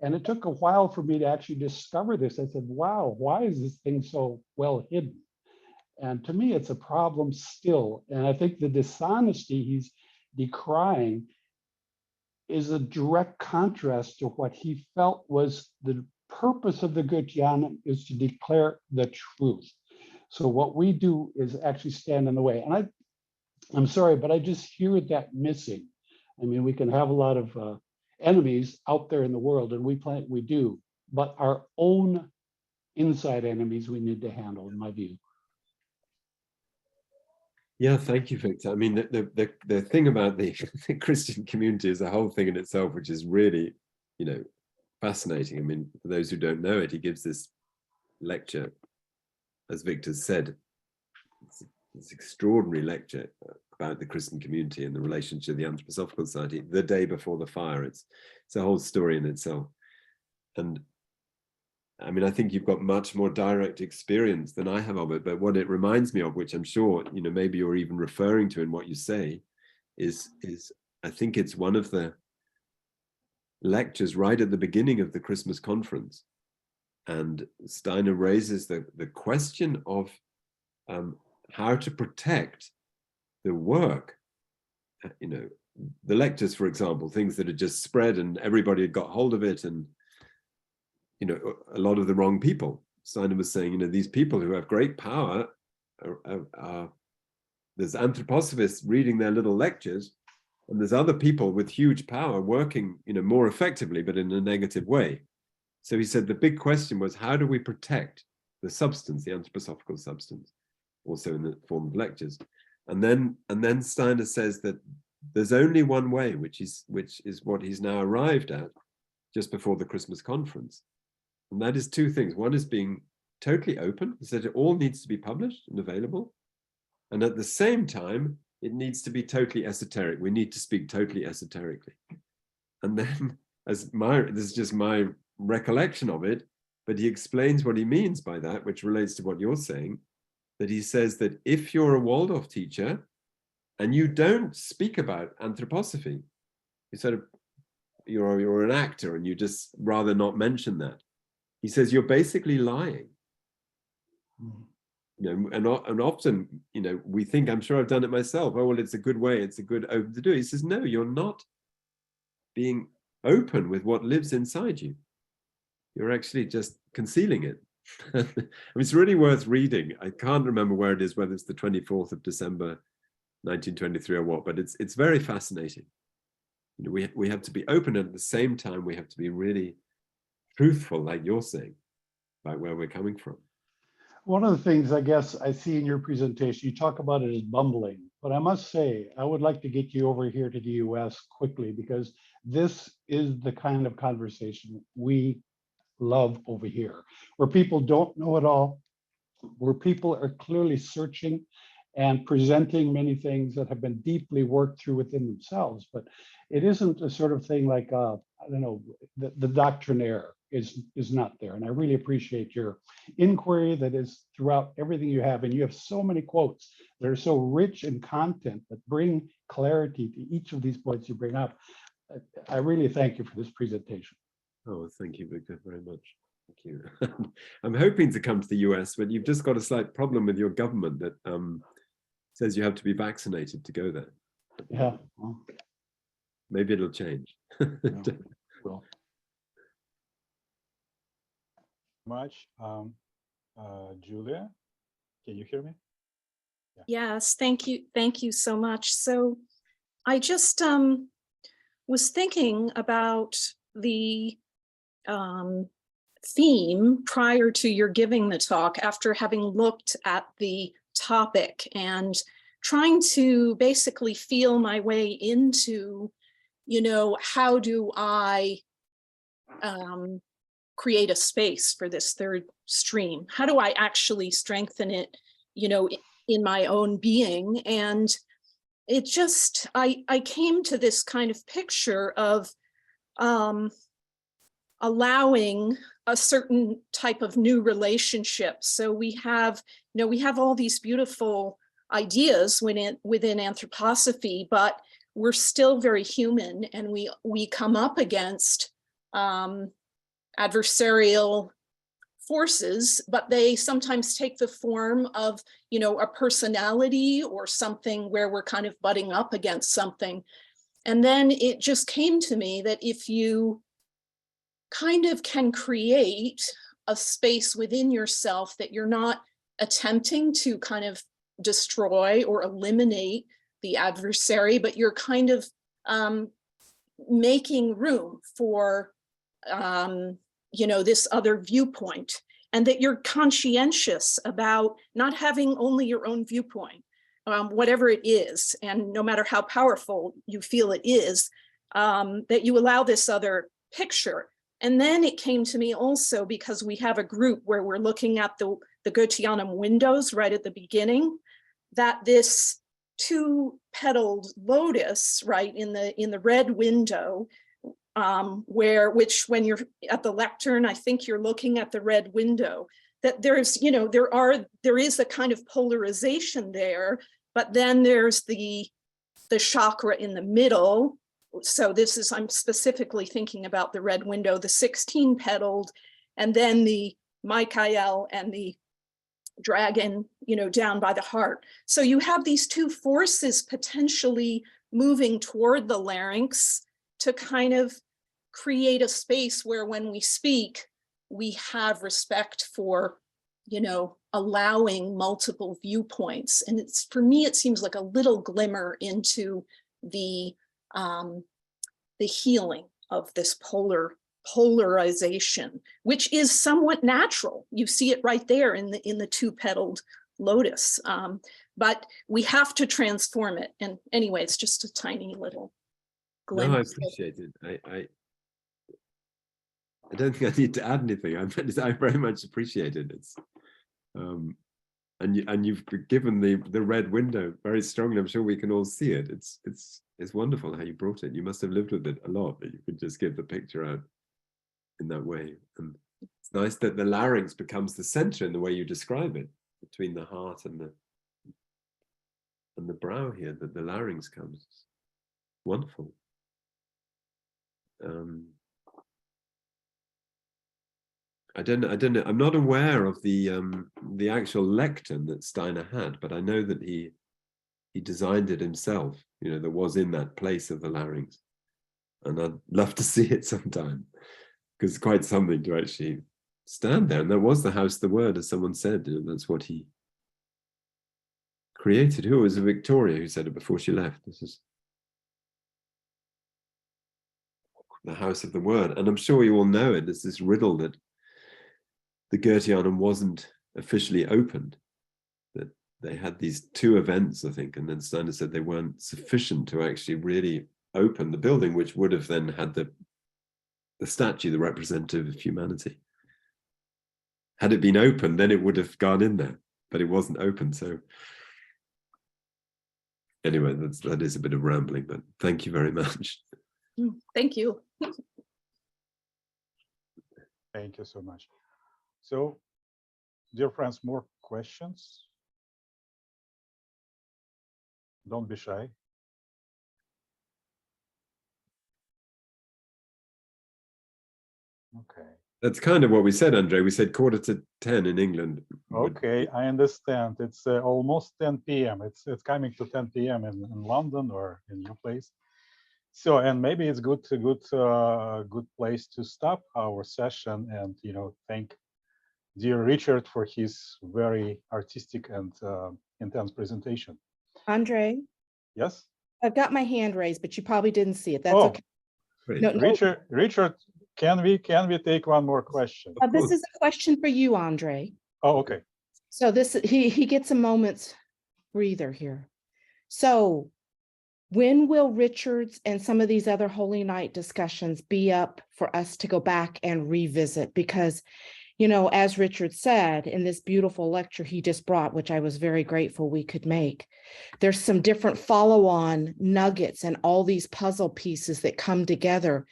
S7: And it took a while for me to actually discover this. I said, wow, why is this thing so well hidden? And to me, it's a problem still. And I think the dishonesty he's decrying is a direct contrast to what he felt was the purpose of the Goetheanum, is to declare the truth. So what we do is actually stand in the way. And I'm sorry, but I just hear that missing. I mean, we can have a lot of enemies out there in the world, and we do, but our own inside enemies we need to handle, in my view.
S2: Yeah, thank you, Victor. I mean, the thing about the Christian community is a whole thing in itself, which is really, you know, fascinating. I mean, for those who don't know it, he gives this lecture, as Victor said, it's this extraordinary lecture about the Christian community and the relationship to the Anthroposophical Society the day before the fire. It's a whole story in itself. And I mean, I think you've got much more direct experience than I have of it, but what it reminds me of, which I'm sure, you know, maybe you're even referring to in what you say, is I think it's one of the lectures right at the beginning of the Christmas conference. And Steiner raises the question of how to protect the work, you know, the lectures, for example, things that had just spread and everybody had got hold of it, and, you know, a lot of the wrong people. Steiner was saying, you know, these people who have great power, there's anthroposophists reading their little lectures, and there's other people with huge power working, you know, more effectively, but in a negative way. So he said the big question was, how do we protect the substance, the anthroposophical substance, also in the form of lectures? And then Steiner says that there's only one way, which is what he's now arrived at just before the Christmas conference. And that is two things. One is being totally open. He said it all needs to be published and available. And at the same time, it needs to be totally esoteric. We need to speak totally esoterically. And then, this is just my recollection of it, but he explains what he means by that, which relates to what you're saying, that he says that if you're a Waldorf teacher and you don't speak about anthroposophy, you sort of, you're an actor and you just rather not mention that. He says you're basically lying. You know, and often, you know, we think, I'm sure I've done it myself, oh, well, it's a good way, it's a good open to do it. He says, no, you're not being open with what lives inside you. You're actually just concealing it. I mean, it's really worth reading. I can't remember where it is, whether it's the 24th of December, 1923 or what, but it's very fascinating. You know, we have to be open, and at the same time, we have to be really truthful, like you're saying, about where we're coming from.
S7: One of the things I guess I see in your presentation, you talk about it as bumbling, but I must say, I would like to get you over here to the US quickly, because this is the kind of conversation we love over here, where people don't know it all, where people are clearly searching and presenting many things that have been deeply worked through within themselves. But it isn't a sort of thing like, I don't know, the doctrinaire is not there. And I really appreciate your inquiry that is throughout everything you have. And you have so many quotes that are so rich in content that bring clarity to each of these points you bring up. I really thank you for this presentation.
S2: Oh, thank you, Victor, very much. Thank you. I'm hoping to come to the US, but you've just got a slight problem with your government that says you have to be vaccinated to go there.
S7: Yeah. Well,
S2: maybe it'll change.
S7: yeah, well.
S1: Much. Julia, can you hear me?
S12: Yeah. Yes, thank you. Thank you so much. So I just was thinking about the theme prior to your giving the talk, after having looked at the topic and trying to basically feel my way into, you know, how do I create a space for this third stream? How do I actually strengthen it, you know, in my own being? And it just, I came to this kind of picture of allowing a certain type of new relationship. So we have, you know, we have all these beautiful ideas within anthroposophy, but we're still very human, and we come up against adversarial forces, but they sometimes take the form of, you know, a personality or something where we're kind of butting up against something. And then it just came to me that if you kind of can create a space within yourself that you're not attempting to kind of destroy or eliminate the adversary, but you're kind of making room for you know, this other viewpoint, and that you're conscientious about not having only your own viewpoint, whatever it is, and no matter how powerful you feel it is, that you allow this other picture. And then it came to me also, because we have a group where we're looking at the GOETHEANUM windows right at the beginning, that this two-petaled lotus, right, in the red window, which when you're at the lectern, I think you're looking at the red window, that there's, there is a kind of polarization there, but then there's the chakra in the middle. So this is, I'm specifically thinking about the red window, the 16 petaled, and then the Michael and the dragon, down by the heart. So you have these two forces potentially moving toward the larynx to kind of create a space where when we speak, we have respect for, allowing multiple viewpoints. And it's, for me, it seems like a little glimmer into the healing of this polarization, which is somewhat natural. You see it right there in the two-petaled lotus, but we have to transform it. And anyway, it's just a tiny little glimmer.
S2: No, I appreciate it. I don't think I need to add anything. I very much appreciate it. It's and you've given the red window very strongly. I'm sure we can all see it. It's wonderful how you brought it. You must have lived with it a lot, that you could just give the picture out in that way. And it's nice that the larynx becomes the center in the way you describe it, between the heart and the brow here, that the larynx comes. Wonderful. I don't know. I'm not aware of the actual lectern that Steiner had, but I know that he designed it himself, that was in that place of the larynx. And I'd love to see it sometime, because it's quite something to actually stand there. And that was the house, the word, as someone said, that's what he created. Who was it? Victoria who said it before she left. This is the house of the word. And I'm sure you all know it. There's this riddle that the GOETHEANUM wasn't officially opened, that they had these two events, I think, and then Steiner said they weren't sufficient to actually really open the building, which would have then had the statue, the representative of humanity. Had it been open, then it would have gone in there, but it wasn't open. So anyway, that is a bit of rambling, but thank you very much.
S12: Thank you.
S1: Thank you so much. So, dear friends, more questions? Don't be shy. Okay.
S2: That's kind of what we said, Andre. We said 9:45 in England.
S1: Okay, I understand. It's almost 10 p.m. It's coming to 10 p.m. in London or in your place. So, and maybe it's good place to stop our session and thank dear Richard for his very artistic and intense presentation.
S6: Andre?
S1: Yes?
S6: I've got my hand raised, but you probably didn't see it. That's okay.
S2: No,
S1: Richard, can we take one more question?
S6: This is a question for you, Andre.
S1: Oh, okay.
S6: So he gets a moment's breather here. So when will Richard's and some of these other Holy Night discussions be up for us to go back and revisit? Because as Richard said in this beautiful lecture he just brought, which I was very grateful we could make, there's some different follow-on nuggets and all these puzzle pieces that come together.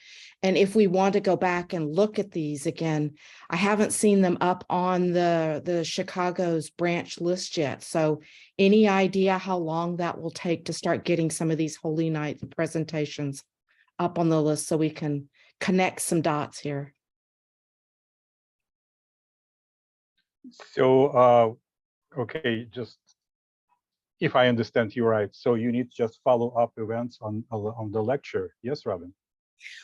S6: And if we want to go back and look at these again, I haven't seen them up on the Chicago's branch list yet. So any idea how long that will take to start getting some of these Holy Night presentations up on the list so we can connect some dots here?
S1: So, okay, just if I understand you right, so you need just follow-up events on the lecture. Yes, Robin?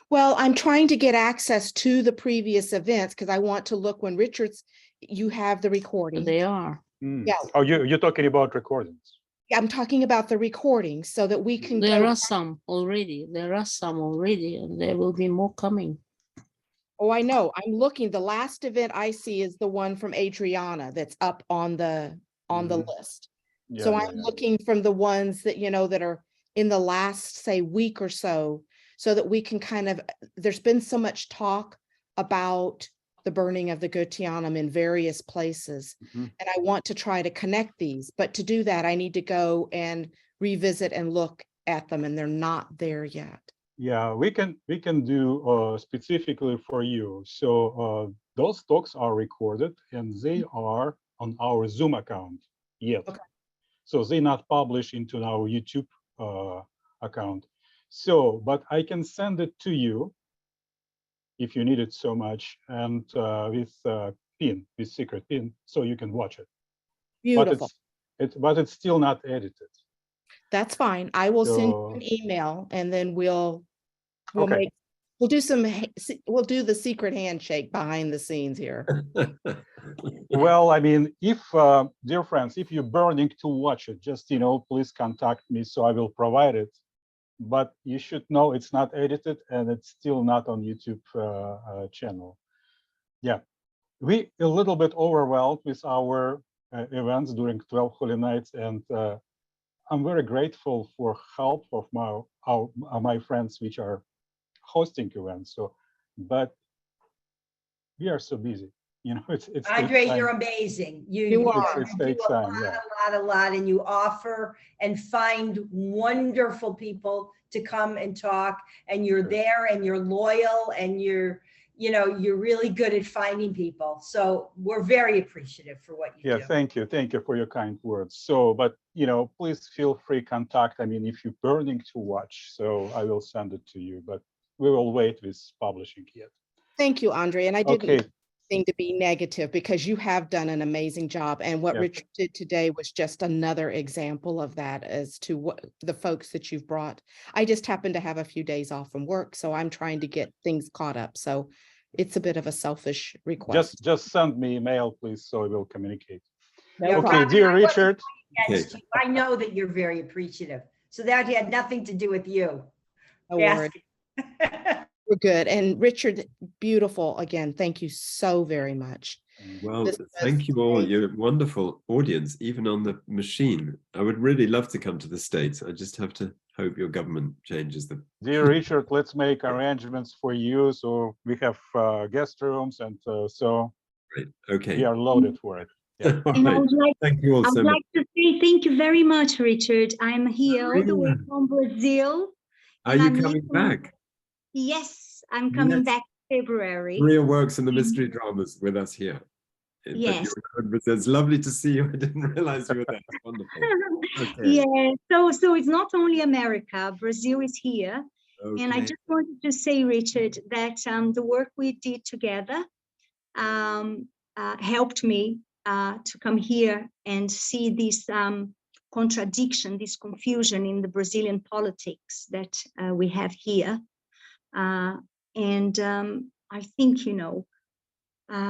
S6: Well, I'm trying to get access to the previous events because I want to look when Richard's, you have the recording.
S13: They are.
S1: Mm.
S6: Yeah.
S1: Oh, you're talking about recordings.
S6: Yeah, I'm talking about the recordings so that we can
S13: There are some already. There are some already, and there will be more coming.
S6: Oh, I know. I'm looking. The last event I see is the one from Adriana that's up on the list.
S1: Yeah,
S6: So
S1: yeah,
S6: I'm
S1: yeah.
S6: looking from the ones that, that are in the last, say, week or so that we can kind of, there's been so much talk about the burning of the GOETHEANUM in various places. And I want to try to connect these, but to do that, I need to go and revisit and look at them, and they're not there yet.
S1: Yeah, we can do specifically for you. So those talks are recorded and they are on our Zoom account yet.
S6: Okay.
S1: So they're not published into our YouTube account. So, but I can send it to you if you need it so much, and with pin, with secret pin, so you can watch it.
S6: Beautiful.
S1: But it's still not edited.
S6: That's fine. I will send you
S1: So
S6: an email and then we'll
S1: okay.
S6: we'll do the secret handshake behind the scenes here.
S1: Well, I mean, if dear friends, if you're burning to watch it, just please contact me so I will provide it. But you should know it's not edited and it's still not on YouTube channel. Yeah, we a little bit overwhelmed with our events during 12 Holy Nights, and I'm very grateful for help of my friends which are hosting events. So, but we are so busy. It's
S14: Andre, you're amazing.
S6: You are.
S14: You do a lot, and you offer and find wonderful people to come and talk, and you're there and you're loyal and you're really good at finding people. So we're very appreciative for what you do.
S1: Thank you for your kind words. So, but please feel free contact. I mean, if you're burning to watch, so I will send it to you, but we will wait with publishing yet.
S6: Thank you, Andre. And I didn't
S1: Okay.
S6: mean to be negative because you have done an amazing job. And what Richard did today was just another example of that as to what the folks that you've brought. I just happen to have a few days off from work, so I'm trying to get things caught up. So it's a bit of a selfish request.
S1: Just send me email, please, so I will communicate.
S14: No
S1: Okay,
S14: problem.
S1: dear Richard.
S14: I know that you're very appreciative. So that had nothing to do with you.
S6: No worries. We're good. And Richard, beautiful. Again, thank you so very much.
S2: Well, thank you all. You're a wonderful audience, even on the machine. I would really love to come to the States. I just have to hope your government changes them.
S1: Dear Richard, let's make arrangements for you. So we have guest rooms, and so
S2: Great. Okay.
S1: we are loaded for it. Yeah.
S2: And I would like, thank you all so much.
S15: to say thank you very much, Richard. I'm here all the way from Brazil.
S2: Are you coming back?
S15: Yes, I'm coming back in February.
S2: Maria works in the mystery dramas with us here.
S15: Yes.
S2: It's lovely to see you. I didn't realize you were there. It's wonderful. Okay.
S15: Yeah, so it's not only America, Brazil is here. Okay. And I just wanted to say, Richard, that the work we did together helped me to come here and see this contradiction, this confusion in the Brazilian politics that we have here. And I think,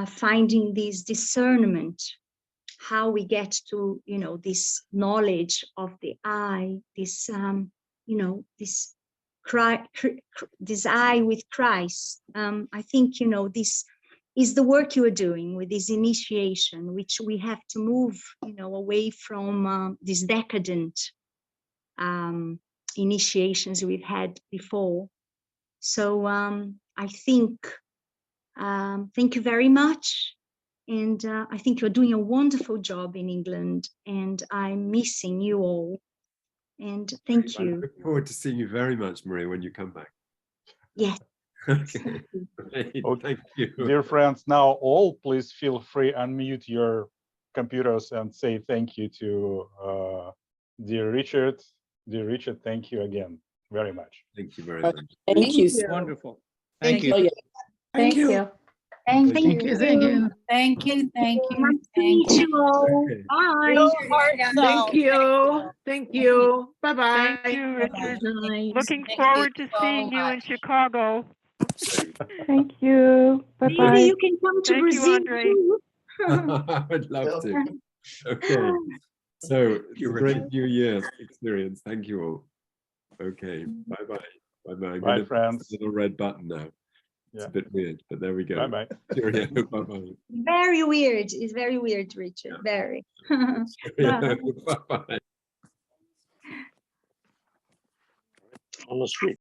S15: finding this discernment, how we get to, this knowledge of the I, this, this I with Christ. I think, this is the work you are doing with this initiation, which we have to move, away from these decadent initiations we've had before. So I think, thank you very much. And I think you're doing a wonderful job in England, and I'm missing you all. And thank you.
S2: I look forward to seeing you very much, Maria, when you come back.
S15: Yes.
S2: Okay. Thank you.
S1: Dear friends, now all please feel free, unmute your computers and say thank you to dear Richard. Dear Richard, thank you again very much.
S2: Thank you very much.
S9: Thank you.
S5: Wonderful.
S6: Thank you.
S12: Thank you.
S15: Thank
S2: Thank
S15: you.
S2: you.
S15: Thank you.
S13: Thank you.
S15: Nice to meet you all.
S2: Okay.
S15: Bye.
S16: Thank you. Thank you. Bye-bye.
S17: Thank you, Richard.
S15: Bye.
S17: Looking forward to seeing you in Chicago.
S16: Thank you.
S15: Maybe
S16: Bye-bye.
S15: you can come to
S17: Thank you,
S15: Brazil
S17: Andre.
S15: too.
S2: I would love to. Okay. So it's a great New Year experience. Thank you all. Okay. Bye-bye. Bye-bye.
S1: Bye, friends.
S2: Little red button now. It's a bit weird, but there we go.
S1: Bye-bye.
S2: Cheerio. Bye-bye.
S15: Very weird. It's very weird, Richard. Very.
S2: Bye-bye.
S4: On the street.